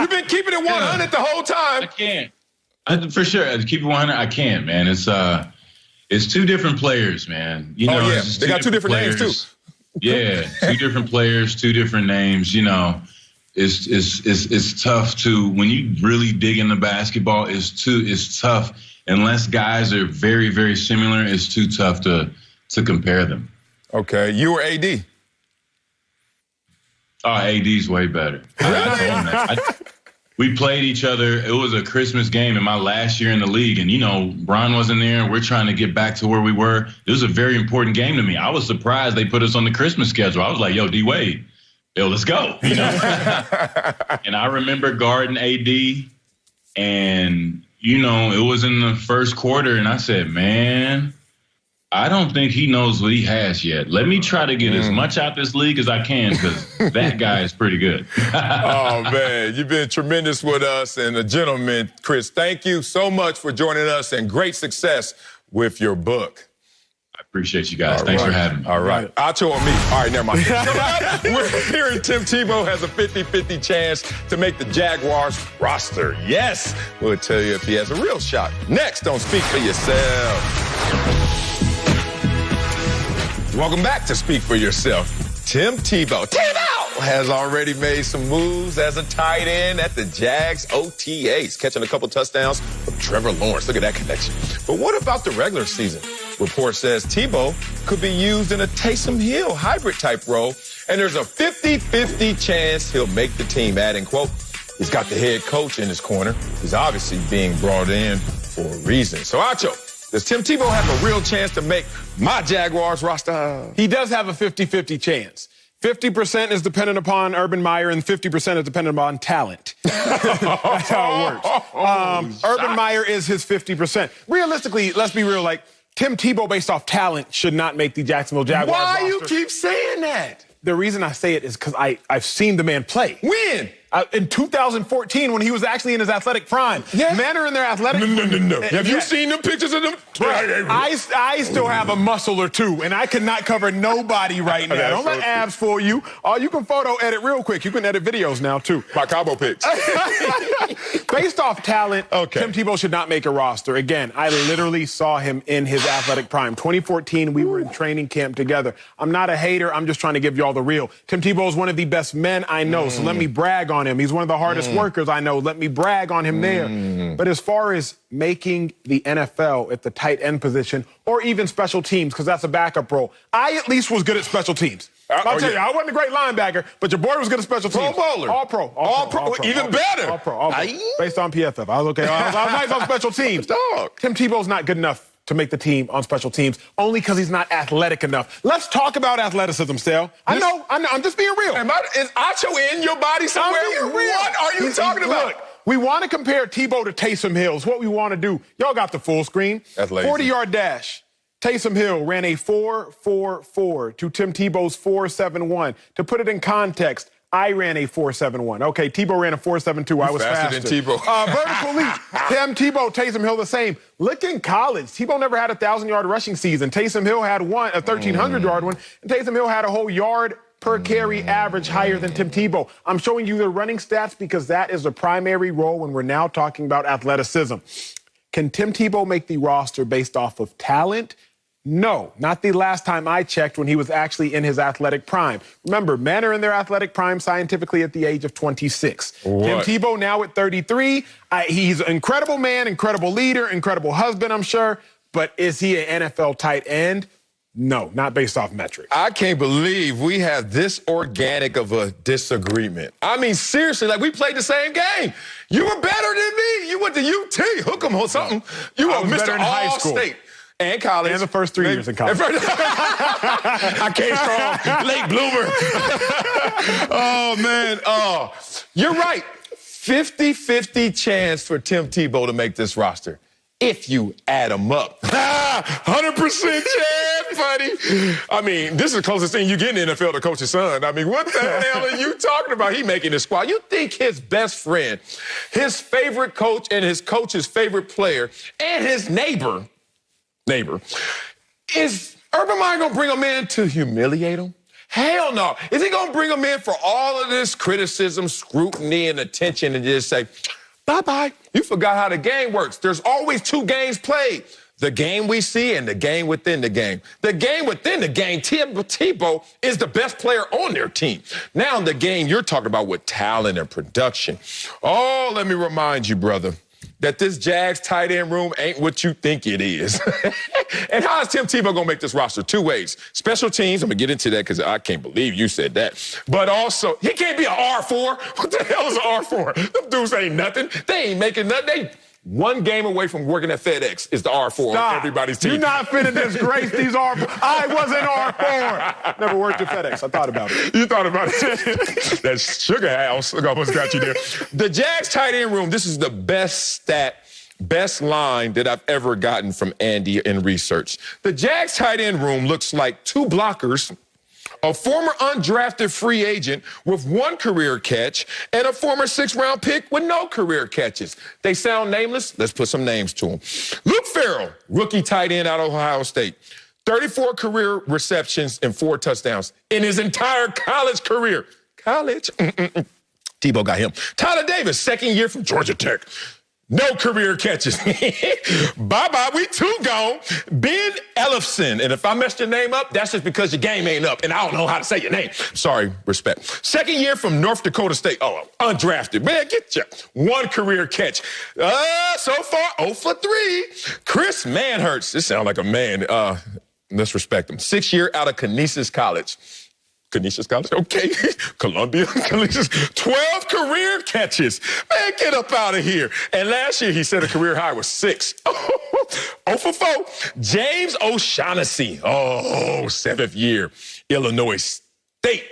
You've been keeping it 100 the whole time. I can't. For sure. Keep it 100. I can't, man. It's two different players, man. They got two different names, too. Yeah, two different players, two different names. It's tough to, when you really dig into basketball, it's tough. Unless guys are very, very similar, it's too tough to compare them. Okay. You or AD? Oh, AD's way better. I told him that. We played each other. It was a Christmas game in my last year in the league. And, Bron wasn't there. We're trying to get back to where we were. It was a very important game to me. I was surprised they put us on the Christmas schedule. I was like, yo, D-Wade, let's go. And I remember guarding AD. And, it was in the first quarter. And I said, man, I don't think he knows what he has yet. Let me try to get as much out this league as I can, because that guy is pretty good. Oh, man, you've been tremendous with us. And a gentleman, Chris, thank you so much for joining us, and great success with your book. I appreciate you guys. Thanks for having me. All right. Acho on me. All right, never mind. We're hearing Tim Tebow has a 50-50 chance to make the Jaguars roster. Yes. We'll tell you if he has a real shot. Next on Speak for Yourself. Welcome back to Speak for Yourself. Tim Tebow has already made some moves as a tight end at the Jags OTAs, catching a couple touchdowns with Trevor Lawrence. Look at that connection. But what about the regular season? Report says Tebow could be used in a Taysom Hill hybrid type role, and there's a 50-50 chance he'll make the team, adding, quote, he's got the head coach in his corner. He's obviously being brought in for a reason. So, Acho, does Tim Tebow have a real chance to make my Jaguars roster? He does have a 50-50 chance. 50% is dependent upon Urban Meyer, and 50% is dependent upon talent. That's how it works. Urban Meyer is his 50%. Realistically, let's be real, Tim Tebow, based off talent, should not make the Jacksonville Jaguars roster. Why you keep saying that? The reason I say it is because I've seen the man play. When? In 2014, when he was actually in his athletic prime. Yeah. Men are in their athletic... No. Have you seen the pictures of them? I still have a muscle or two, and I cannot cover nobody right now. Don't let abs fool you. You can photo edit real quick. You can edit videos now, too. My combo pics. Based off talent, Tim Tebow should not make a roster. Again, I literally saw him in his athletic prime. 2014, we were in training camp together. I'm not a hater. I'm just trying to give you all the real. Tim Tebow is one of the best men I know, so let me brag on him. He's one of the hardest workers I know. Let me brag on him there. But as far as making the NFL at the tight end position, or even special teams, because that's a backup role, I at least was good at special teams. I'll tell you, I wasn't a great linebacker, but your boy was good at special teams. Pro bowler. All pro. Even better. All pro. Based on PFF. I was okay. I was nice on special teams. Dog. Tim Tebow's not good enough to make the team on special teams, only because he's not athletic enough. Let's talk about athleticism, Sal. I know. I'm just being real. Is Acho in your body somewhere? What are you talking about? Look, we want to compare Tebow to Taysom Hill. It's what we want to do. Y'all got the full screen. That's lazy. 40-yard dash. Taysom Hill ran a 4.44 to Tim Tebow's 4.71. To put it in context, I ran a 4.71. Okay, Tebow ran a 4.72. I was faster than Tebow. Vertical leap. Tim Tebow, Taysom Hill the same. Look in college. Tebow never had a 1,000-yard rushing season. Taysom Hill had one, a 1,300-yard one. And Taysom Hill had a whole yard per carry average higher than Tim Tebow. I'm showing you the running stats because that is the primary role when we're now talking about athleticism. Can Tim Tebow make the roster based off of talent? No, not the last time I checked when he was actually in his athletic prime. Remember, men are in their athletic prime scientifically at the age of 26. What? Tim Tebow now at 33. He's an incredible man, incredible leader, incredible husband, I'm sure. But is he an NFL tight end? No, not based off metrics. I can't believe we have this organic of a disagreement. I mean, seriously, we played the same game. You were better than me. You went to UT, hook 'em or something. You were Mr. All-State. And college. And the first 3 years in college. I came strong. Late bloomer. Oh, man. Oh, you're right. 50-50 chance for Tim Tebow to make this roster. If you add them up. 100% chance, buddy. I mean, this is the closest thing you get in the NFL to coach's son. I mean, what the hell are you talking about? He making this squad. You think his best friend, his favorite coach, and his coach's favorite player, and his neighbor, is Urban Meyer going to bring him in to humiliate him? Hell no. Is he going to bring him in for all of this criticism, scrutiny, and attention and just say, bye-bye. You forgot how the game works. There's always 2 games played. The game we see and the game within the game. The game within the game, Tim Tebow is the best player on their team. Now the game you're talking about with talent and production. Oh, let me remind you, brother, that this Jags tight end room ain't what you think it is. And how is Tim Tebow going to make this roster? 2 ways. Special teams, I'm going to get into that because I can't believe you said that. But also, he can't be an R4. What the hell is an R4? Them dudes ain't nothing. They ain't making nothing. They 1 game away from working at FedEx is the R4 on everybody's team. You're not finna disgrace these R4. I was an R4. Never worked at FedEx. I thought about it. You thought about it. That sugar house almost got you there. The Jags tight end room, this is the best line that I've ever gotten from Andy in research. The Jags tight end room looks like 2 blockers, a former undrafted free agent with 1 career catch, and a former 6th-round pick with no career catches. They sound nameless? Let's put some names to them. Luke Farrell, rookie tight end out of Ohio State. 34 career receptions and 4 touchdowns in his entire college career. College? Tebow got him. Tyler Davis, 2nd year from Georgia Tech. No career catches. Bye-bye, we 2 gone. Ben Ellefson, and if I messed your name up, that's just because your game ain't up, and I don't know how to say your name. Sorry, respect. 2nd year from North Dakota State. Oh, undrafted. Man, get you. 1 career catch. So far, 0 for 3. Chris Manhertz. This sounds like a man. Let's respect him. 6th year out of Canisius College. Canisius College? Okay. Columbia. 12 career catches. Man, get up out of here. And last year, he said a career high was 6. 0 for 4. James O'Shaughnessy. 7th year. Illinois State.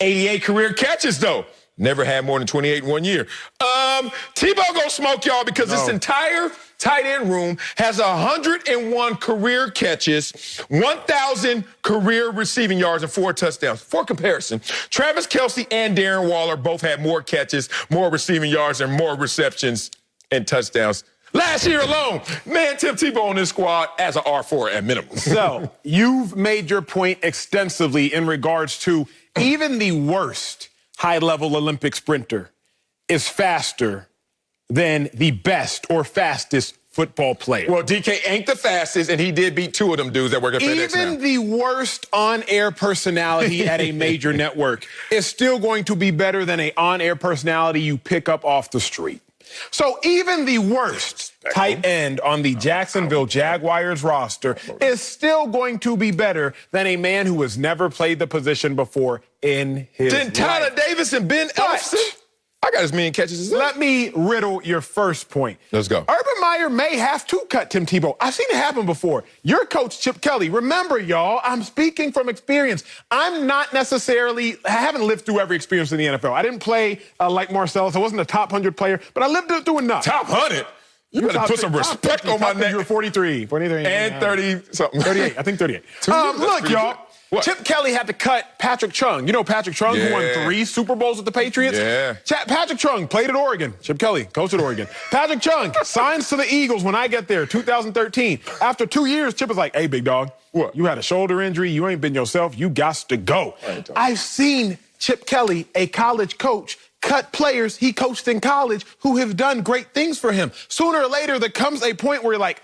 88 career catches, though. Never had more than 28 in 1 year. Tebow gonna smoke y'all because this entire tight end room has 101 career catches, 1,000 career receiving yards, and 4 touchdowns. For comparison, Travis Kelce and Darren Waller both had more catches, more receiving yards, and more receptions and touchdowns last year alone. Man, Tim Tebow on this squad as an R4 at minimum. So, you've made your point extensively in regards to even the worst high-level Olympic sprinter is faster than the best or fastest football player. Well, DK ain't the fastest, and he did beat 2 of them dudes that work at FedEx now. Even the worst on-air personality at a major network is still going to be better than an on-air personality you pick up off the street. So even the worst tight end on the Jacksonville Jaguars roster is still going to be better than a man who has never played the position before in his life. Then Tyler Davis and Ben Ellefson? I got as many catches as that. Let me riddle your first point. Let's go. Urban Meyer may have to cut Tim Tebow. I've seen it happen before. Your coach, Chip Kelly. Remember, y'all, I'm speaking from experience. I'm not necessarily, I haven't lived through every experience in the NFL. I didn't play like Marcellus. I wasn't a top 100 player, but I lived through enough. Top 100? You better put some respect on my name. You were 43. And 30-something. 38. I think 38. Look, y'all. What? Chip Kelly had to cut Patrick Chung. You know Patrick Chung, who won 3 Super Bowls with the Patriots? Yeah. Patrick Chung played at Oregon. Chip Kelly, coach at Oregon. Patrick Chung signs to the Eagles when I get there, 2013. After 2 years, Chip was like, hey, big dog, what? You had a shoulder injury. You ain't been yourself. You got to go. I've seen Chip Kelly, a college coach, cut players he coached in college who have done great things for him. Sooner or later, there comes a point where you're like,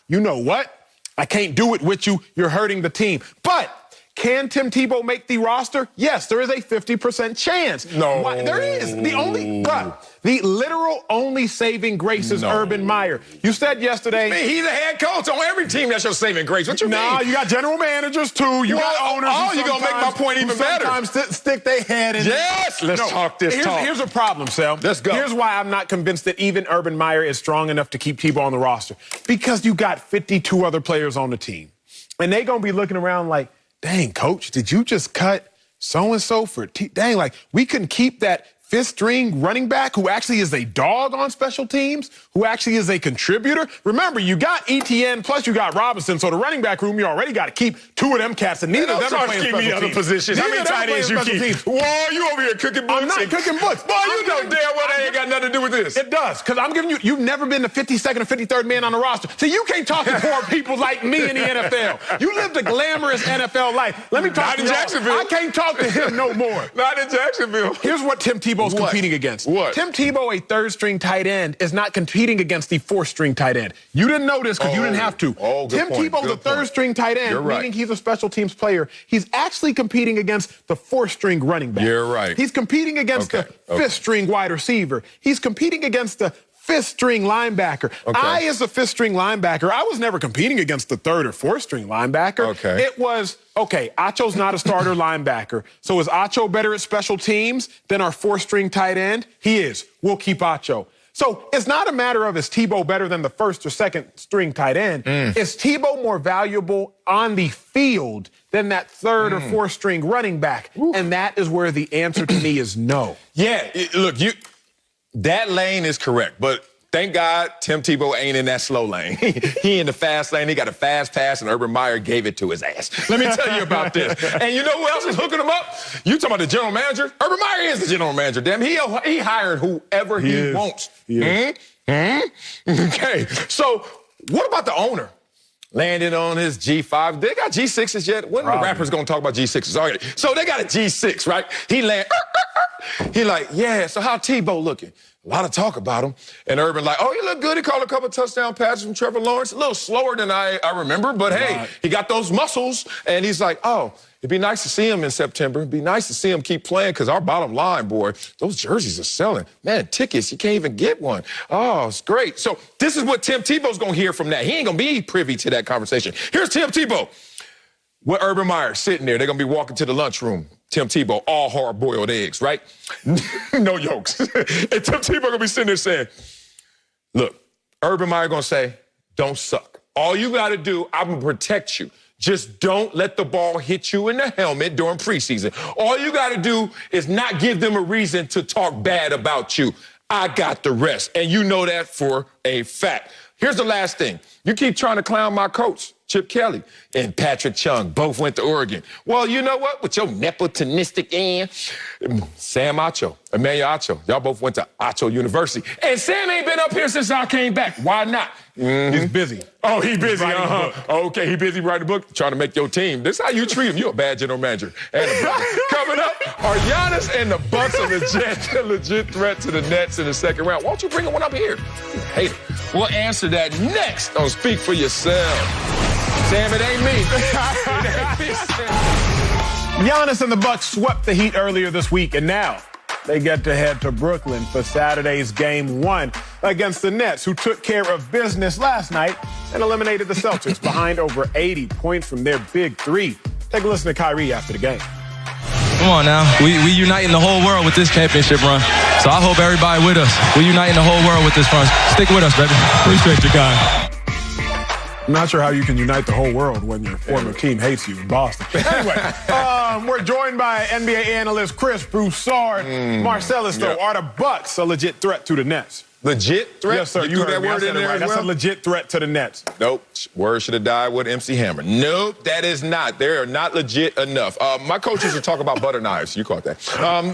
you know what? I can't do it with you. You're hurting the team. But Can Tim Tebow make the roster? Yes, there is a 50% chance. No. Why? There is. The literal only saving grace is Urban Meyer. You said yesterday. Man, he's a head coach on every team. That's your saving grace. What you mean? No, you got general managers too. You got owners. Oh, you're going to make my point even better. Sometimes stick their head in. Yes, let's talk this talk. Here's a problem, Sal. Let's go. Here's why I'm not convinced that even Urban Meyer is strong enough to keep Tebow on the roster. Because you got 52 other players on the team. And they're going to be looking around like, dang, coach, did you just cut so-and-so for dang, like, we couldn't keep that fifth-string running back who actually is a dog on special teams, who actually is a contributor. Remember, you got ETN, plus you got Robinson, so the running back room, you already got to keep two of them cats, and neither of them are playing special teams. Other positions. How many tight ends you keep? Whoa, you over here cooking books. I'm not cooking books. Boy, you know damn well that ain't got nothing to do with this. It does, because I'm giving you've never been the 52nd or 53rd man on the roster. So you can't talk to poor people like me in the NFL. You lived a glamorous NFL life. Let me talk to you. Jacksonville. I can't talk to him no more. Not in Jacksonville. Here's what Tim Tebow's competing against. What? Tim Tebow, a third-string tight end, is not competing against the fourth-string tight end. You didn't know this because you didn't have to. Tim Tebow's a third-string tight end, meaning he's a special teams player. He's actually competing against the fourth-string running back. You're right. He's competing against the fifth-string wide receiver. He's competing against the fifth-string linebacker. I, as a fifth-string linebacker, I was never competing against the third or fourth-string linebacker. It was, Acho's not a starter linebacker. So is Acho better at special teams than our fourth-string tight end? He is. We'll keep Acho. So it's not a matter of is Tebow better than the first or second-string tight end. Is Tebow more valuable on the field than that third or fourth-string running back? And that is where the answer to me is no. Yeah, look, that lane is correct, but thank God Tim Tebow ain't in that slow lane. He in the fast lane. He got a fast pass, and Urban Meyer gave it to his ass. Let me tell you about this. And you know who else is hooking him up? You talking about the general manager? Urban Meyer is the general manager. Damn, he hired whoever he wants. Okay, so what about the owner? Landed on his G5. They got G6s yet? When are the rappers going to talk about G6s? Okay, so they got a G6, right? He like, yeah, so how Tebow looking? A lot of talk about him. And Urban like, oh, he look good. He caught a couple touchdown passes from Trevor Lawrence. A little slower than I remember, but hey, he got those muscles. And he's like, oh, it'd be nice to see him in September. It'd be nice to see him keep playing because our bottom line, boy, those jerseys are selling. Man, tickets, you can't even get one. Oh, it's great. So this is what Tim Tebow's going to hear from that. He ain't going to be privy to that conversation. Here's Tim Tebow with Urban Meyer sitting there. They're going to be walking to the lunchroom. Tim Tebow, all hard-boiled eggs, right? No yolks. And Tim Tebow going to be sitting there saying, look, Urban Meyer going to say, don't suck. All you got to do, I'm going to protect you. Just don't let the ball hit you in the helmet during preseason. All you got to do is not give them a reason to talk bad about you. I got the rest. And you know that for a fact. Here's the last thing. You keep trying to clown my coach, Chip Kelly, and Patrick Chung. Both went to Oregon. Well, you know what? With your nepotistic Sam Acho, Emmanuel Acho, y'all both went to Acho University. And Sam ain't been up here since I came back. Why not? He's busy. Oh, he busy, Okay, he busy writing a book, trying to make your team. This is how you treat him. You're a bad general manager. And coming up, are Giannis and the Bucks a legit threat to the Nets in the second round? Why don't you bring one up here? You hate it. We'll answer that next on Speak for Yourself. Sam, it ain't me. Giannis and the Bucks swept the Heat earlier this week, and now they get to head to Brooklyn for Saturday's Game 1 against the Nets, who took care of business last night and eliminated the Celtics behind over 80 points from their big three. Take a listen to Kyrie after the game. Come on now. We uniting the whole world with this championship run. So I hope everybody with us. We uniting the whole world with this run. Stick with us, baby. Appreciate you guys. I'm not sure how you can unite the whole world when your former team hates you in Boston. Anyway, we're joined by NBA analyst Chris Broussard. Marcellus, though, are the Bucks a legit threat to the Nets? Legit threat? Yes, sir. You threw that word in there as well? That's a legit threat to the Nets. Nope. Word should have died with MC Hammer. Nope, that is not. They are not legit enough. My coach used to talk about butter knives. You caught that.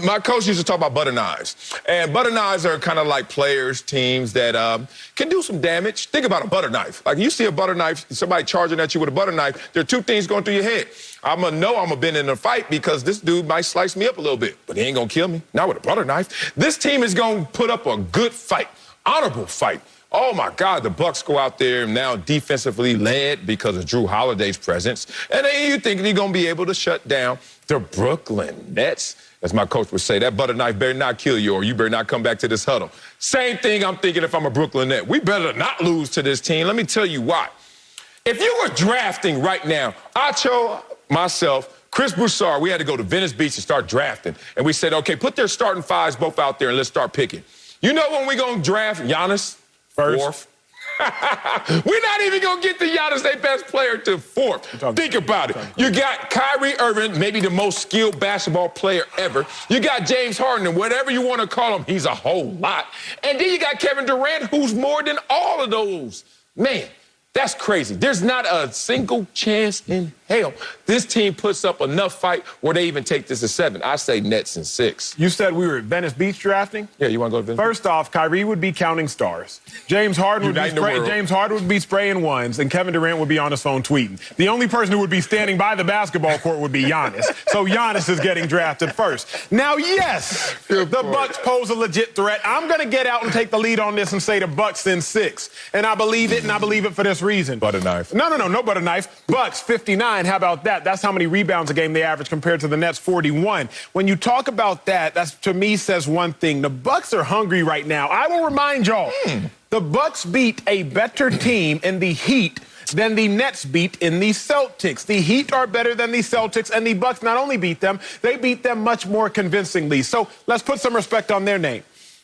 My coach used to talk about butter knives. And butter knives are kind of like players, teams that can do some damage. Think about a butter knife. Like you see a butter knife, somebody charging at you with a butter knife, there are two things going through your head. I'm going to know I'm going to be in a fight because this dude might slice me up a little bit, but he ain't going to kill me. Not with a butter knife. This team is going to put up a good fight. Honorable fight. Oh, my God, the Bucks go out there now defensively led because of Drew Holiday's presence. And then you think you're going to be able to shut down the Brooklyn Nets. As my coach would say, that butter knife better not kill you or you better not come back to this huddle. Same thing I'm thinking if I'm a Brooklyn Net. We better not lose to this team. Let me tell you why. If you were drafting right now, Acho, myself, Chris Broussard, we had to go to Venice Beach and start drafting. And we said, okay, put their starting fives both out there and let's start picking. You know when we're going to draft Giannis? Fourth. We're not even going to get the Giannis, their best player, to fourth. Think about it. You got Kyrie Irving, maybe the most skilled basketball player ever. You got James Harden, and whatever you want to call him, he's a whole lot. And then you got Kevin Durant, who's more than all of those. Man, that's crazy. There's not a single chance in hell this team puts up enough fight where they even take this as 7. I say Nets in 6. You said we were at Venice Beach drafting? Yeah, you want to go to Venice? First off, Kyrie would be counting stars. James Harden would be spraying ones, and Kevin Durant would be on his phone tweeting. The only person who would be standing by the basketball court would be Giannis. So Giannis is getting drafted first. Now, yes, the Bucks pose a legit threat. I'm going to get out and take the lead on this and say the Bucks in 6. And I believe it, and I believe it for this reason. Butter knife. No butter knife. Bucks 59. How about that? That's how many rebounds a game they average compared to the Nets 41. When you talk about that, that to me says one thing. The Bucks are hungry right now. I will remind y'all, the Bucks beat a better team in the Heat than the Nets beat in the Celtics. The Heat are better than the Celtics, and the Bucks not only beat them, they beat them much more convincingly. So let's put some respect on their name.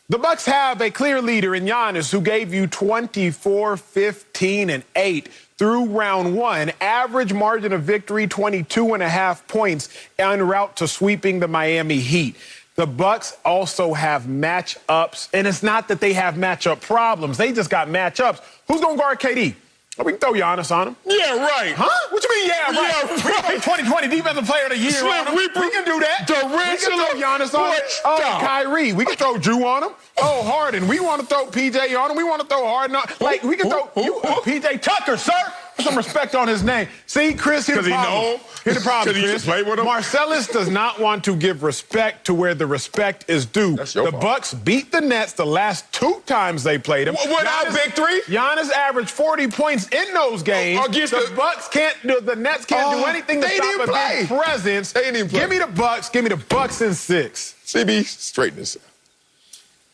The Bucks have a clear leader in Giannis who gave you 24, 15, and 8 through round 1. Average margin of victory, 22.5 points en route to sweeping the Miami Heat. The Bucks also have matchups, and it's not that they have matchup problems. They just got matchups. Who's going to guard KD? Oh, we can throw Giannis on him. Yeah, right. Huh? What you mean, yeah, right? Yeah, We can throw 2020 Defensive Player of the Year on him. We can do that. We can throw Giannis on him. Oh, Kyrie. We can throw Drew on him. Oh, Harden. We want to throw PJ on him. We want to throw Harden on. Like, we can throw PJ Tucker, sir. Put some respect on his name. See, Chris, here's the problem. Here's the problem, Chris. Marcellus does not want to give respect to where the respect is due. The Bucks beat the Nets the last 2 times they played them. Without victory? Giannis averaged 40 points in those games. The Nets can't do anything to stop a big presence. They didn't even play. Give me the Bucks. Give me the Bucks in 6. CB, straighten this out.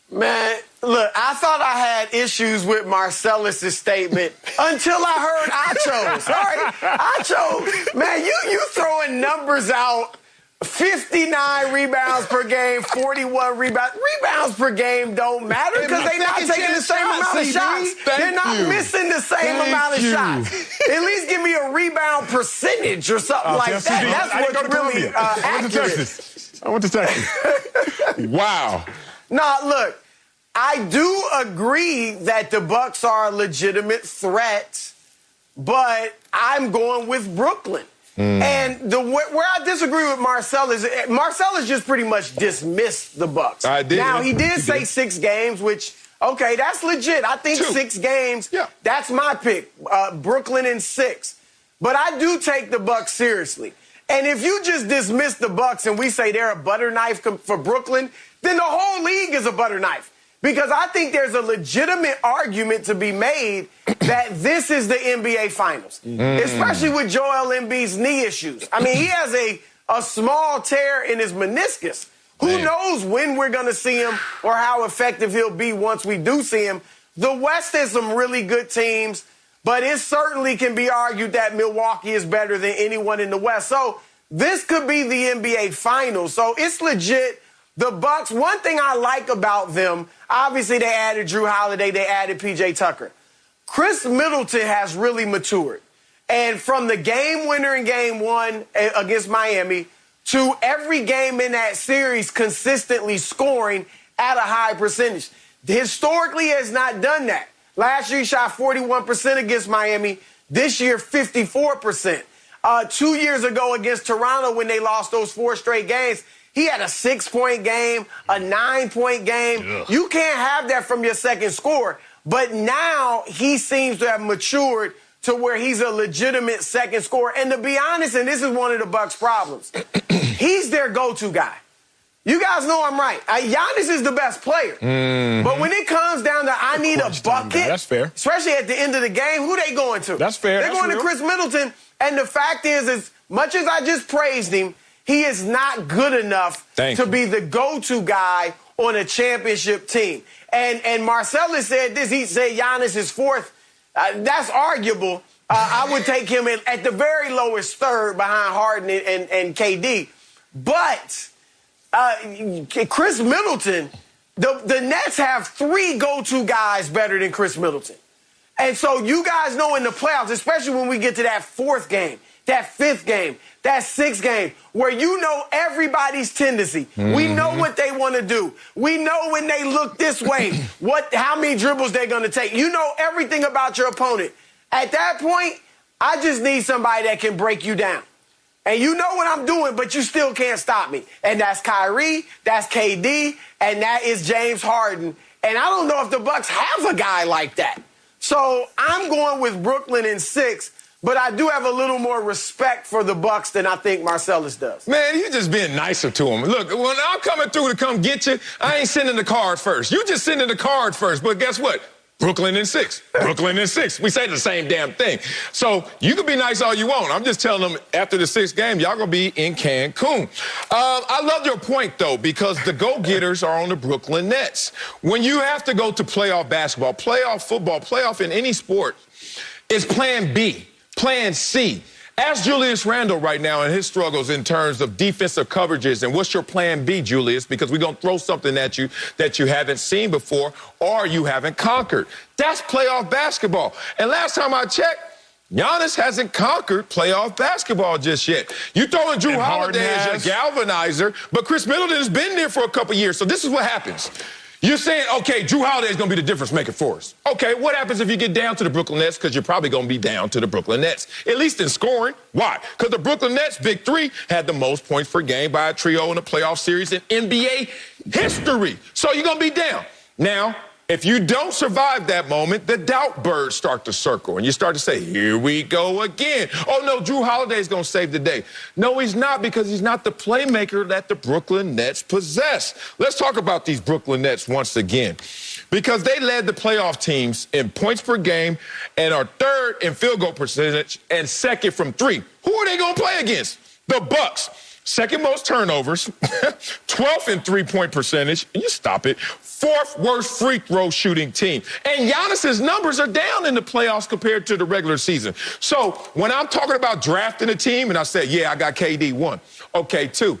Man, look, I thought I had issues with Marcellus' statement until I heard Acho's. All right? Acho, man, you throwing numbers out. 59 rebounds per game, 41 rebounds. Rebounds per game don't matter because they're not taking the same amount of shots. They're not missing the same amount of shots. At least give me a rebound percentage or something like that. That's what's really accurate. I went to Texas. Wow. Nah, look, I do agree that the Bucks are a legitimate threat, but I'm going with Brooklyn. And where I disagree with Marcellus just pretty much dismissed the Bucks. I did. Now, he did say 6 games, which, okay, that's legit. I think 6 games, that's my pick. Brooklyn in 6. But I do take the Bucks seriously. And if you just dismiss the Bucks and we say they're a butter knife for Brooklyn, then the whole league is a butter knife. Because I think there's a legitimate argument to be made that this is the NBA Finals, especially with Joel Embiid's knee issues. I mean, he has a small tear in his meniscus. Who knows when we're going to see him or how effective he'll be once we do see him. The West has some really good teams, but it certainly can be argued that Milwaukee is better than anyone in the West. So this could be the NBA Finals. So it's legit. The Bucks, one thing I like about them, obviously they added Drew Holiday, they added PJ Tucker. Chris Middleton has really matured. And from the game winner in game 1 against Miami to every game in that series consistently scoring at a high percentage. Historically, he has not done that. Last year, he shot 41% against Miami. This year, 54%. 2 years ago against Toronto when they lost those 4 straight games, he had a 6-point game, a 9-point game. Ugh. You can't have that from your second scorer. But now he seems to have matured to where he's a legitimate second scorer. And to be honest, and this is one of the Bucks' problems, he's their go-to guy. You guys know I'm right. Giannis is the best player. But when it comes down to I need a bucket, that's fair. Especially at the end of the game, who they going to? That's fair. They're going to Chris Middleton. And the fact is, as much as I just praised him, he is not good enough to be the go-to guy on a championship team. And Marcellus said this. He said Giannis is fourth. That's arguable. I would take him at the very lowest third behind Harden and KD. But Chris Middleton, the Nets have 3 go-to guys better than Chris Middleton. And so you guys know in the playoffs, especially when we get to that 4th game, that 5th game, that 6th game, where you know everybody's tendency. We know what they want to do. We know when they look this way, how many dribbles they're going to take. You know everything about your opponent. At that point, I just need somebody that can break you down. And you know what I'm doing, but you still can't stop me. And that's Kyrie, that's KD, and that is James Harden. And I don't know if the Bucks have a guy like that. So I'm going with Brooklyn in 6, but I do have a little more respect for the Bucks than I think Marcellus does. Man, you just being nicer to him. Look, when I'm coming through to come get you, I ain't sending the card first. You just sending the card first. But guess what? Brooklyn in 6. Brooklyn in 6. We say the same damn thing. So you can be nice all you want. I'm just telling them after the 6th game, y'all going to be in Cancun. I love your point, though, because the go-getters are on the Brooklyn Nets. When you have to go to playoff basketball, playoff football, playoff in any sport, it's plan B, plan C. Ask Julius Randle right now in his struggles in terms of defensive coverages and what's your plan B, Julius, because we're going to throw something at you that you haven't seen before or you haven't conquered. That's playoff basketball. And last time I checked, Giannis hasn't conquered playoff basketball just yet. You throwing Drew Holiday as your galvanizer, but Chris Middleton has been there for a couple years. So this is what happens. You're saying, okay, Drew Holiday is going to be the difference maker for us. Okay, what happens if you get down to the Brooklyn Nets? Because you're probably going to be down to the Brooklyn Nets, at least in scoring. Why? Because the Brooklyn Nets, big 3, had the most points per game by a trio in a playoff series in NBA history. So you're going to be down. Now, if you don't survive that moment, the doubt birds start to circle, and you start to say, here we go again. Oh, no, Drew Holiday's going to save the day. No, he's not, because he's not the playmaker that the Brooklyn Nets possess. Let's talk about these Brooklyn Nets once again, because they led the playoff teams in points per game and are 3rd in field goal percentage and 2nd from 3. Who are they going to play against? The Bucks. 2nd most turnovers, 12th in 3-point percentage. You stop it. 4th worst free throw shooting team. And Giannis's numbers are down in the playoffs compared to the regular season. So when I'm talking about drafting a team and I say, yeah, I got KD 1. Okay, 2.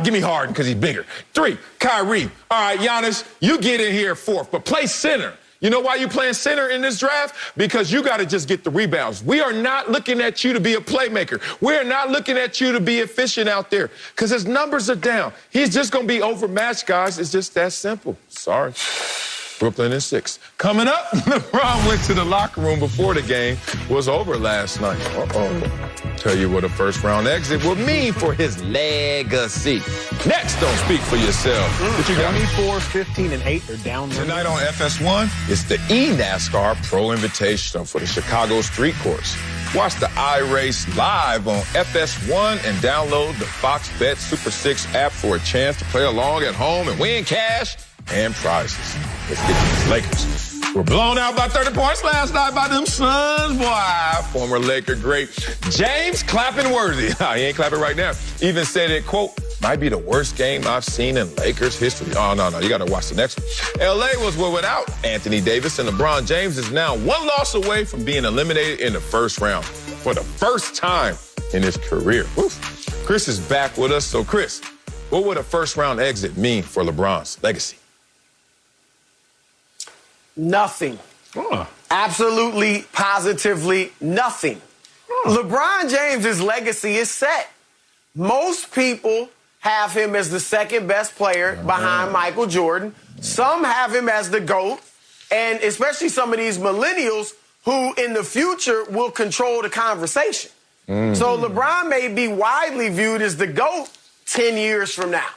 Give me Harden because he's bigger. 3, Kyrie. All right, Giannis, you get in here 4th, but play center. You know why you're playing center in this draft? Because you got to just get the rebounds. We are not looking at you to be a playmaker. We're not looking at you to be efficient out there because his numbers are down. He's just going to be overmatched, guys. It's just that simple. Sorry. Brooklyn in 6. Coming up, LeBron went to the locker room before the game was over last night. Tell you what a first-round exit would mean for his legacy. Next, don't speak for yourself. What you got? 24, 15, and 8 are down. Tonight on FS1, it's the eNASCAR Pro Invitational for the Chicago Street Course. Watch the iRace live on FS1 and download the Fox Bet Super 6 app for a chance to play along at home and win cash and prizes. Let's get to these Lakers. We're blown out by 30 points last night by them Suns, boy. Former Laker great James Clappin-Worthy, he ain't clapping right now, even said it, quote, might be the worst game I've seen in Lakers history. Oh, no, you got to watch the next one. L.A. was without Anthony Davis, and LeBron James is now 1 loss away from being eliminated in the first round for the first time in his career. Oof. Chris is back with us. So, Chris, what would a first-round exit mean for LeBron's legacy? Nothing. Absolutely, positively nothing. LeBron James's legacy is set. Most people have him as the 2nd best player behind Michael Jordan. Some have him as the GOAT, and especially some of these millennials who in the future will control the conversation. So LeBron may be widely viewed as the GOAT 10 years from now.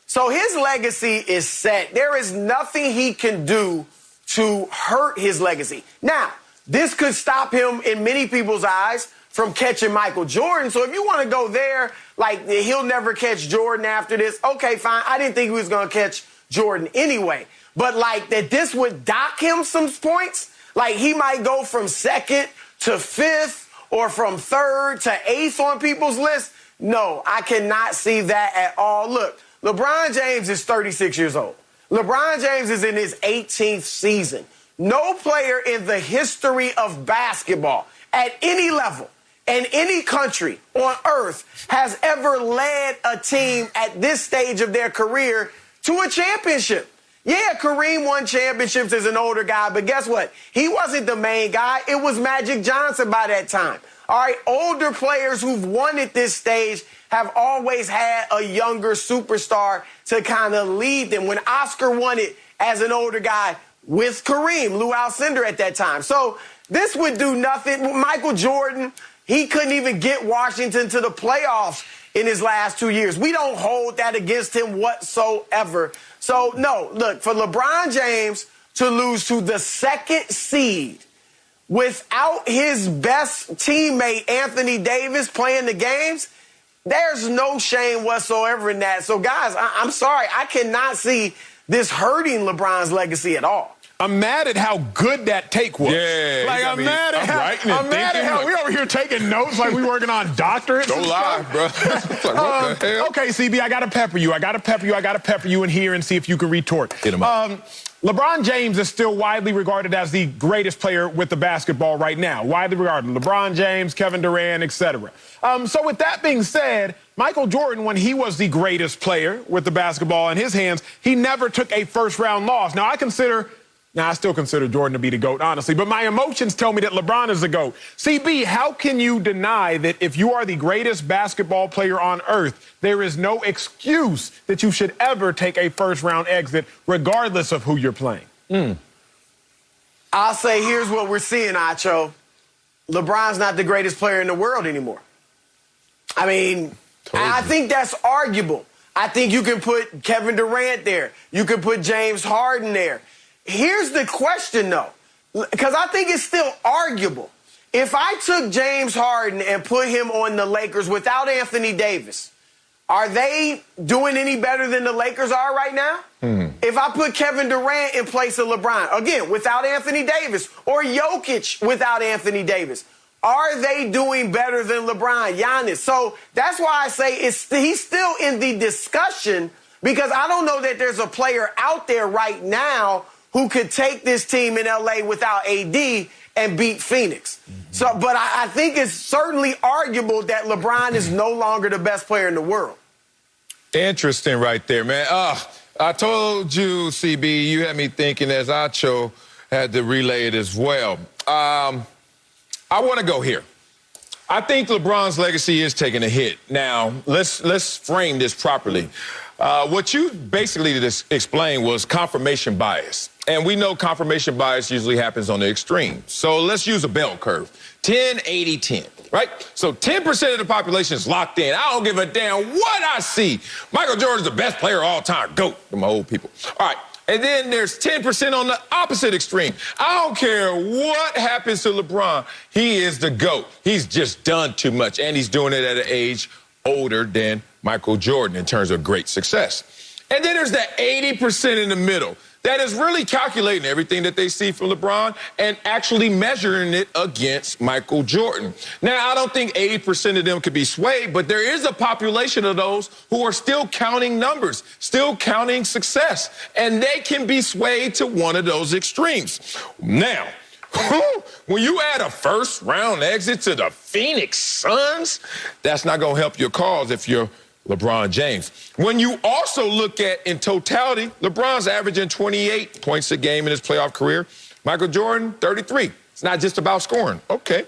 So his legacy is set. There is nothing he can do to hurt his legacy. Now, this could stop him in many people's eyes from catching Michael Jordan. So if you want to go there, like he'll never catch Jordan after this, okay, fine. I didn't think he was going to catch Jordan anyway. But like that this would dock him some points, like he might go from second to fifth or from third to eighth on people's list. No, I cannot see that at all. Look, LeBron James is 36 years old. LeBron James is in his 18th season. No player in the history of basketball at any level in any country on earth has ever led a team at this stage of their career to a championship. Yeah, Kareem won championships as an older guy, but guess what? He wasn't the main guy. It was Magic Johnson by that time. All right, older players who've won at this stage have always had a younger superstar to kind of lead them. When Oscar won it as an older guy with Kareem, Lou Alcindor at that time. So this would do nothing. Michael Jordan, he couldn't even get Washington to the playoffs in his last 2 years. We don't hold that against him whatsoever. So, no, look, for LeBron James to lose to the second seed without his best teammate, Anthony Davis, playing the games, there's no shame whatsoever in that. So, guys, I'm sorry. I cannot see this hurting LeBron's legacy at all. I'm mad at how good that take was. Yeah. Like, I'm mad at how we over here taking notes like we working on doctorates. Don't lie, bro. Like, what the hell? Okay, CB, I got to pepper you in here and see if you can retort. Hit him up. LeBron James is still widely regarded as the greatest player with the basketball right now. Widely regarded. LeBron James, Kevin Durant, etc. So with that being said, Michael Jordan, when he was the greatest player with the basketball in his hands, he never took a first-round loss. Now, I still consider Jordan to be the GOAT, honestly, but my emotions tell me that LeBron is the GOAT. CB, how can you deny that if you are the greatest basketball player on earth, there is no excuse that you should ever take a first-round exit, regardless of who you're playing? I'll say here's what we're seeing, Acho. LeBron's not the greatest player in the world anymore. I mean, I think that's arguable. I think you can put Kevin Durant there. You can put James Harden there. Here's the question, though, because I think it's still arguable. If I took James Harden and put him on the Lakers without Anthony Davis, are they doing any better than the Lakers are right now? If I put Kevin Durant in place of LeBron, again, without Anthony Davis, or Jokic without Anthony Davis, are they doing better than LeBron, Giannis? So that's why I say he's still in the discussion, because I don't know that there's a player out there right now who could take this team in L.A. without AD and beat Phoenix. So, but I think it's certainly arguable that LeBron is no longer the best player in the world. Interesting right there, man. I told you, CB, you had me thinking as Acho had to relay it as well. I want to go here. I think LeBron's legacy is taking a hit. Now, let's frame this properly. What you basically just explained was confirmation bias. And we know confirmation bias usually happens on the extreme. So let's use a bell curve. 10, 80, 10, right? So 10% of the population is locked in. I don't give a damn what I see. Michael Jordan's the best player of all time. GOAT to my old people. All right. And then there's 10% on the opposite extreme. I don't care what happens to LeBron. He is the GOAT. He's just done too much. And he's doing it at an age older than Michael Jordan in terms of great success. And then there's that 80% in the middle that is really calculating everything that they see from LeBron and actually measuring it against Michael Jordan. Now, I don't think 80% of them could be swayed, but there is a population of those who are still counting numbers, still counting success, and they can be swayed to one of those extremes. Now, when you add a first-round exit to the Phoenix Suns, that's not going to help your cause if you're LeBron James. When you also look at, in totality, LeBron's averaging 28 points a game in his playoff career. Michael Jordan, 33. It's not just about scoring. Okay.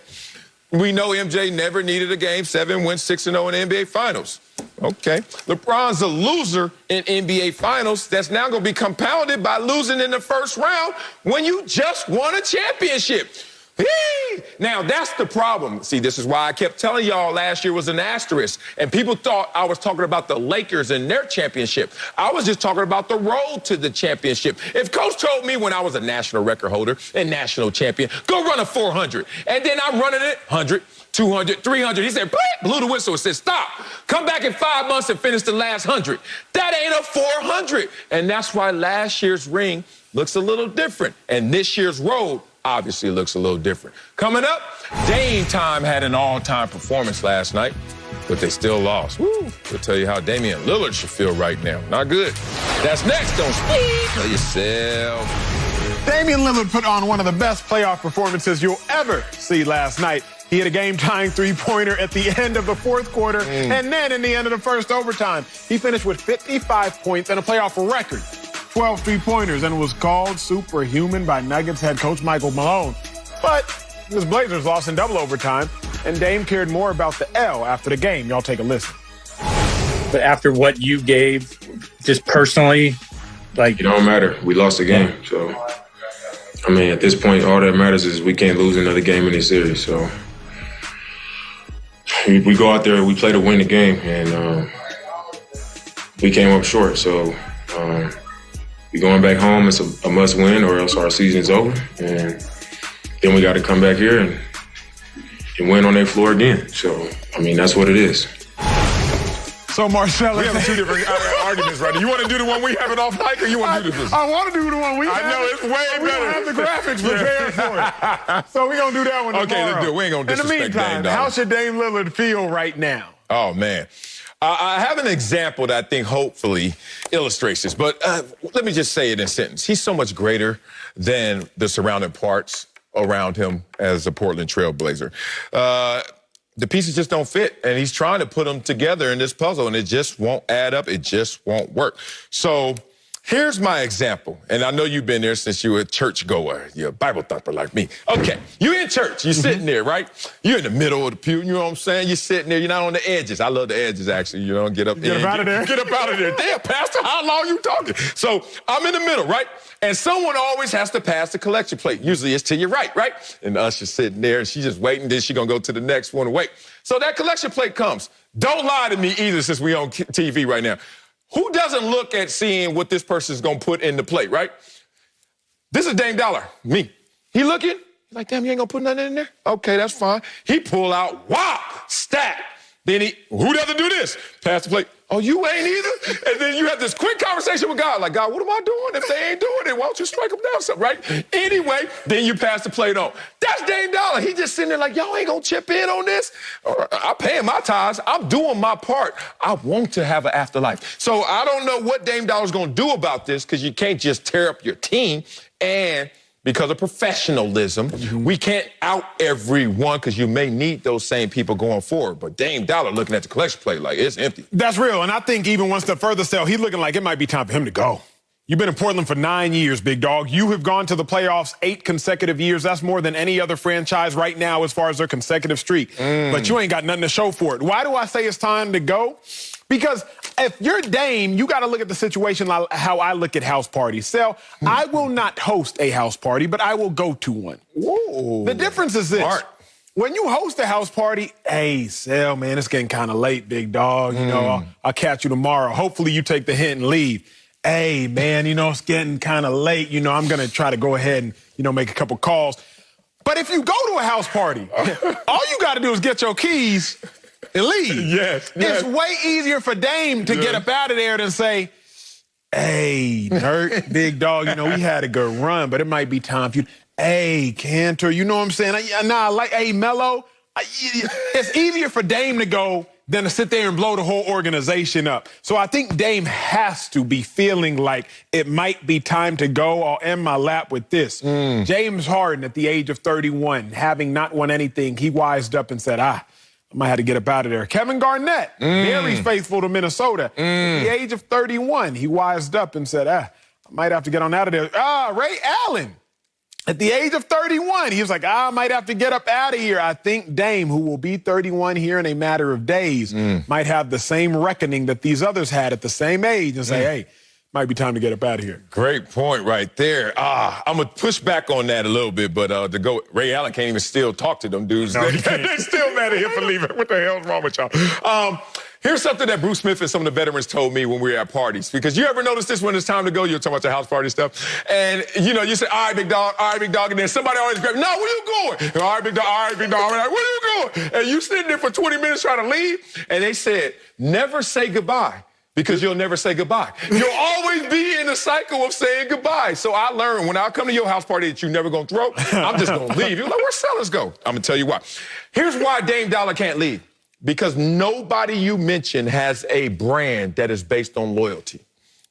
We know MJ never needed a Game 7, went 6-0 in the NBA Finals. Okay. LeBron's a loser in NBA Finals that's now going to be compounded by losing in the first round when you just won a championship. Now, that's the problem. See, this is why I kept telling y'all last year was an asterisk. And people thought I was talking about the Lakers and their championship. I was just talking about the road to the championship. If Coach told me when I was a national record holder and national champion, go run a 400, and then I'm running it 100, 200, 300. He said, blew the whistle and said, stop. Come back in 5 months and finish the last 100. That ain't a 400. And that's why last year's ring looks a little different. And this year's road obviously looks a little different. Coming up, Dame Time had an all-time performance last night, but they still lost. Woo! We'll tell you how Damian Lillard should feel right now. Not good. That's next on Speak for Yourself. Damian Lillard put on one of the best playoff performances you'll ever see last night. He hit a game-tying three-pointer at the end of the fourth quarter, and then in the end of the first overtime. He finished with 55 points and a playoff record, 12 three-pointers, and was called superhuman by Nuggets head coach Michael Malone. But his Blazers lost in double overtime, and Dame cared more about the L after the game. Y'all take a listen. But after what you gave, just personally, like... It don't matter. We lost the game, so... I mean, at this point, all that matters is we can't lose another game in this series, so... We go out there, we play to win the game, and we came up short. So we going back home, it's a must-win, or else our season's over. And then we got to come back here and win on their floor again. So, I mean, that's what it is. So, Marcellus... We have two different arguments right now. You want to do the one we have it off mic, or you want to do this? I want to do the one we have. I know, it's way better. We don't have the graphics prepared for it. So we're going to do that one tomorrow. Okay, let's do it. We ain't going to disrespect Dame. In the meantime, how should Dame Lillard feel right now? Oh, man. I have an example that I think hopefully illustrates this, but let me just say it in a sentence. He's so much greater than the surrounding parts around him as a Portland Trailblazer. The pieces just don't fit, and he's trying to put them together in this puzzle, and it just won't add up. It just won't work. So here's my example, and I know you've been there since you were a churchgoer. You're a Bible thumper like me. Okay, you're in church. You're sitting there, right? You're in the middle of the pew, you know what I'm saying? You're sitting there. You're not on the edges. I love the edges, actually. You don't get up there. Get up out of there. Get up out of there. Damn, Pastor, how long you talking? So I'm in the middle, right? And someone always has to pass the collection plate. Usually it's to your right? And the usher's sitting there, and she's just waiting. Then she's going to go to the next one and wait. So that collection plate comes. Don't lie to me either, since we on TV right now. Who doesn't look at seeing what this person's going to put in the plate, right? This is Dame Dollar, me. He looking, he's like, damn, you ain't going to put nothing in there? Okay, that's fine. He pull out, wow, stack. Then who doesn't do this? Pass the plate. Oh, you ain't either? And then you have this quick conversation with God. Like, God, what am I doing? If they ain't doing it, why don't you strike them down something, right? Anyway, then you pass the plate on. That's Dame Dollar. He just sitting there like, y'all ain't gonna chip in on this? I'm paying my tithes. I'm doing my part. I want to have an afterlife. So I don't know what Dame Dollar's gonna do about this, because you can't just tear up your team. And because of professionalism, we can't out everyone, because you may need those same people going forward. But Dame Dollar looking at the collection plate like it's empty. That's real, and I think even one step further, Sel, he's looking like it might be time for him to go. You've been in Portland for 9 years, big dog. You have gone to the playoffs 8 consecutive years. That's more than any other franchise right now as far as their consecutive streak. But you ain't got nothing to show for it. Why do I say it's time to go? Because if you're Dame, you got to look at the situation like how I look at house parties. Sel, I will not host a house party, but I will go to one. Whoa. The difference is this. Smart. When you host a house party, hey, Sel, man, it's getting kind of late, big dog. You know, I'll catch you tomorrow. Hopefully you take the hint and leave. Hey, man, you know, it's getting kind of late. You know, I'm going to try to go ahead and, you know, make a couple calls. But if you go to a house party, all you got to do is get your keys and leave. Yes. It's way easier for Dame to get up out of there than say, hey, Dirt, big dog, you know, we had a good run, but it might be time for you. Hey, Cantor, you know what I'm saying? Hey, Melo. It's easier for Dame to go than to sit there and blow the whole organization up. So I think Dame has to be feeling like it might be time to go. I'll end my lap with this. James Harden, at the age of 31, having not won anything, he wised up and said, I might have to get up out of there. Kevin Garnett, very faithful to Minnesota. At the age of 31, he wised up and said, I might have to get on out of there. Ray Allen, at the age of 31, he was like, I might have to get up out of here. I think Dame, who will be 31 here in a matter of days, might have the same reckoning that these others had at the same age and say, hey, might be time to get up out of here. Great point right there. I'm going to push back on that a little bit, but Ray Allen can't even still talk to them dudes. No, They're still mad at him for leaving. What the hell's wrong with y'all? Here's something that Bruce Smith and some of the veterans told me when we were at parties. Because you ever notice this when it's time to go? You're talking about the house party stuff. And, you say, all right, big dog, and then somebody always grabs, no, where you going? All right, big dog, where you going? And you sitting there for 20 minutes trying to leave. And they said, never say goodbye. Because you'll never say goodbye. You'll always be in a cycle of saying goodbye. So I learned when I come to your house party that you're never going to throw, I'm just going to leave. You're like, where sellers go? I'm going to tell you why. Here's why Dame Dollar can't leave. Because nobody you mention has a brand that is based on loyalty.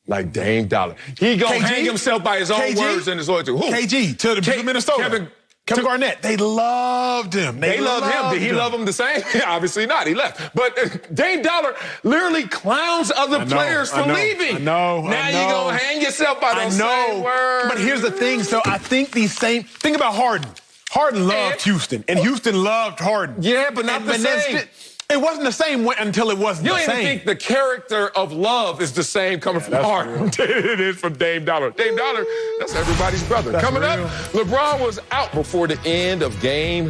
Like Dame Dollar. He gonna hang himself by his own words and his loyalty. Who? KG to the Minnesota. Kevin Garnett. They loved him. They loved him. Did he love him the same? Obviously not. He left. But Dame Dollar literally clowns other players for leaving. I know. Now you're going to hang yourself by those same words. But here's the thing. So I think think about Harden. Harden loved Houston, and Houston loved Harden. Yeah, but not the same. It wasn't the same until it wasn't the same. You don't even think the character of love is the same coming from Harden. It is from Dame Dollar. Dame Dollar, that's everybody's brother. Coming up, LeBron was out before the end of the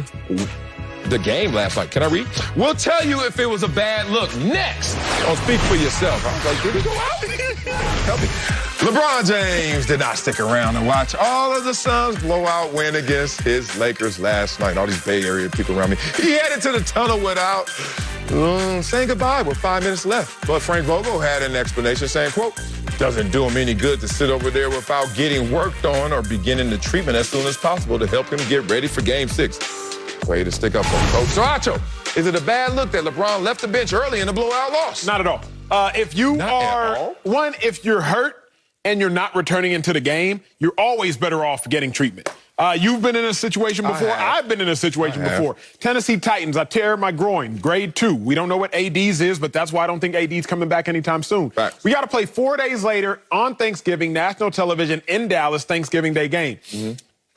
game last night. Can I read? We'll tell you if it was a bad look next on Speak for Yourself. I was like, did he go out? Help me. LeBron James did not stick around and watch all of the Suns blowout win against his Lakers last night. All these Bay Area people around me. He headed to the tunnel without saying goodbye with 5 minutes left. But Frank Vogel had an explanation saying, quote, doesn't do him any good to sit over there without getting worked on or beginning the treatment as soon as possible to help him get ready for Game 6. Way to stick up for Coach. So, Acho, is it a bad look that LeBron left the bench early in the blowout loss? Not at all. If you're hurt and you're not returning into the game, you're always better off getting treatment. You've been in a situation before. I've been in a situation before. Tennessee Titans, I tear my groin, grade 2. We don't know what AD's is, but that's why I don't think AD's coming back anytime soon. Right. We got to play 4 days later on Thanksgiving, national television in Dallas, Thanksgiving Day game.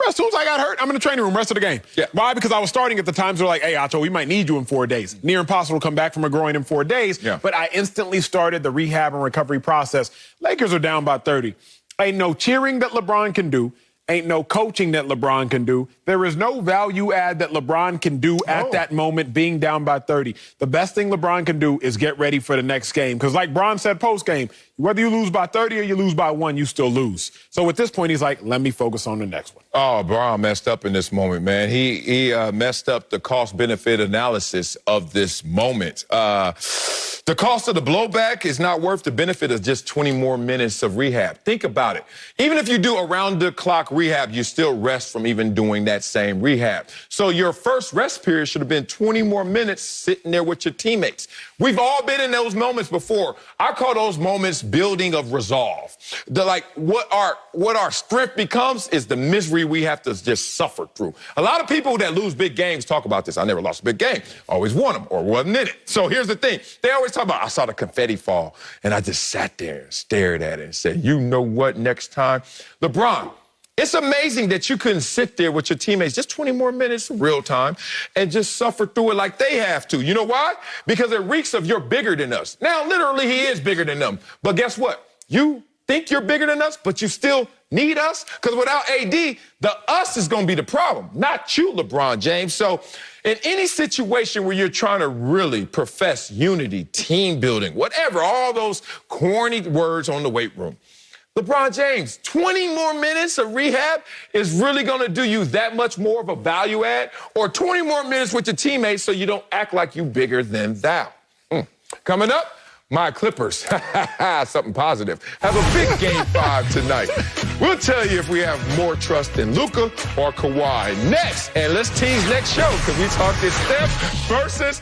As soon as I got hurt, I'm in the training room rest of the game. Yeah. Why? Because I was starting at the times they're like, hey, Acho, we might need you in 4 days. Near impossible to come back from a groin in 4 days. Yeah. But I instantly started the rehab and recovery process. Lakers are down by 30. Ain't no cheering that LeBron can do. Ain't no coaching that LeBron can do. There is no value add that LeBron can do at that moment being down by 30. The best thing LeBron can do is get ready for the next game. Because like Bron said post-game, whether you lose by 30 or you lose by 1, you still lose. So at this point, he's like, let me focus on the next one. Oh, Bron messed up in this moment, man. He messed up the cost-benefit analysis of this moment. The cost of the blowback is not worth the benefit of just 20 more minutes of rehab. Think about it. Even if you do around-the-clock rehab, you still rest from even doing that same rehab. So your first rest period should have been 20 more minutes sitting there with your teammates. We've all been in those moments before. I call those moments building of resolve. What our strength becomes is the misery we have to just suffer through. A lot of people that lose big games talk about this. I never lost a big game. Always won them or wasn't in it. So here's the thing. They always talk about, I saw the confetti fall, and I just sat there and stared at it and said, you know what, next time? LeBron, it's amazing that you couldn't sit there with your teammates just 20 more minutes real time and just suffer through it like they have to. You know why? Because it reeks of you're bigger than us. Now, literally, he is bigger than them. But guess what? You think you're bigger than us, but you still need us? Because without AD, the us is going to be the problem, not you, LeBron James. So in any situation where you're trying to really profess unity, team building, whatever, all those corny words on the weight room, LeBron James, 20 more minutes of rehab is really going to do you that much more of a value add, or 20 more minutes with your teammates so you don't act like you bigger than thou. Coming up, my Clippers, something positive, have a big Game 5 tonight. We'll tell you if we have more trust in Luka or Kawhi next. And let's tease next show because we talk this Steph versus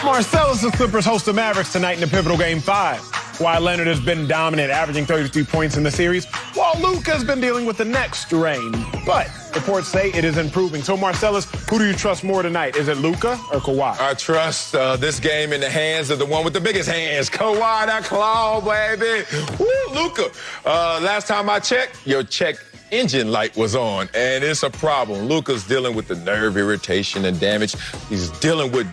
Marcellus' Clippers host the Mavericks tonight in the pivotal Game 5. Kawhi Leonard has been dominant, averaging 33 points in the series, while Luka has been dealing with the neck strain. But reports say it is improving. So, Marcellus, who do you trust more tonight? Is it Luka or Kawhi? I trust this game in the hands of the one with the biggest hands, Kawhi, that claw, baby. Woo, Luka. Last time I checked, your check engine light was on, and it's a problem. Luka's dealing with the nerve irritation and damage. He's dealing with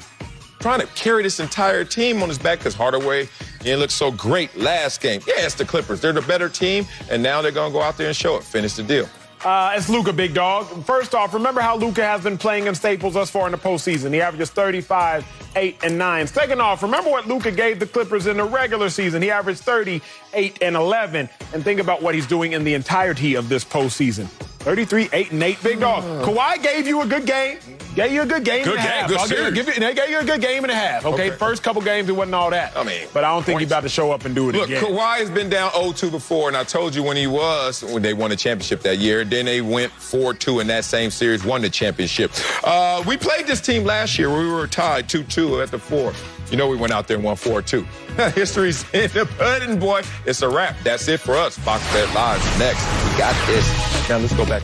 trying to carry this entire team on his back because Hardaway, He didn't look so great last game. Yeah, it's the Clippers. They're the better team, and now they're going to go out there and show it. Finish the deal. It's Luka, big dog. First off, remember how Luka has been playing in Staples thus far in the postseason. He averages 35, 8, and 9. Second off, remember what Luka gave the Clippers in the regular season. He averaged 30, 8, and 11. And think about what he's doing in the entirety of this postseason. 33, 8, and 8, big dog. Kawhi gave you a good game. Gave you a good game and a half. Good series. They gave you a good game and a half, okay? First couple games, it wasn't all that. But I don't think he's about to show up and do it again. Look, Kawhi has been down 0-2 before, and I told you when they won the championship that year. Then they went 4-2 in that same series, won the championship. We played this team last year where we were tied 2-2 at the fourth. You know we went out there and won 4-2. History's in the pudding, boy. It's a wrap. That's it for us. Fox Bet Live next. We got this. Now let's go back.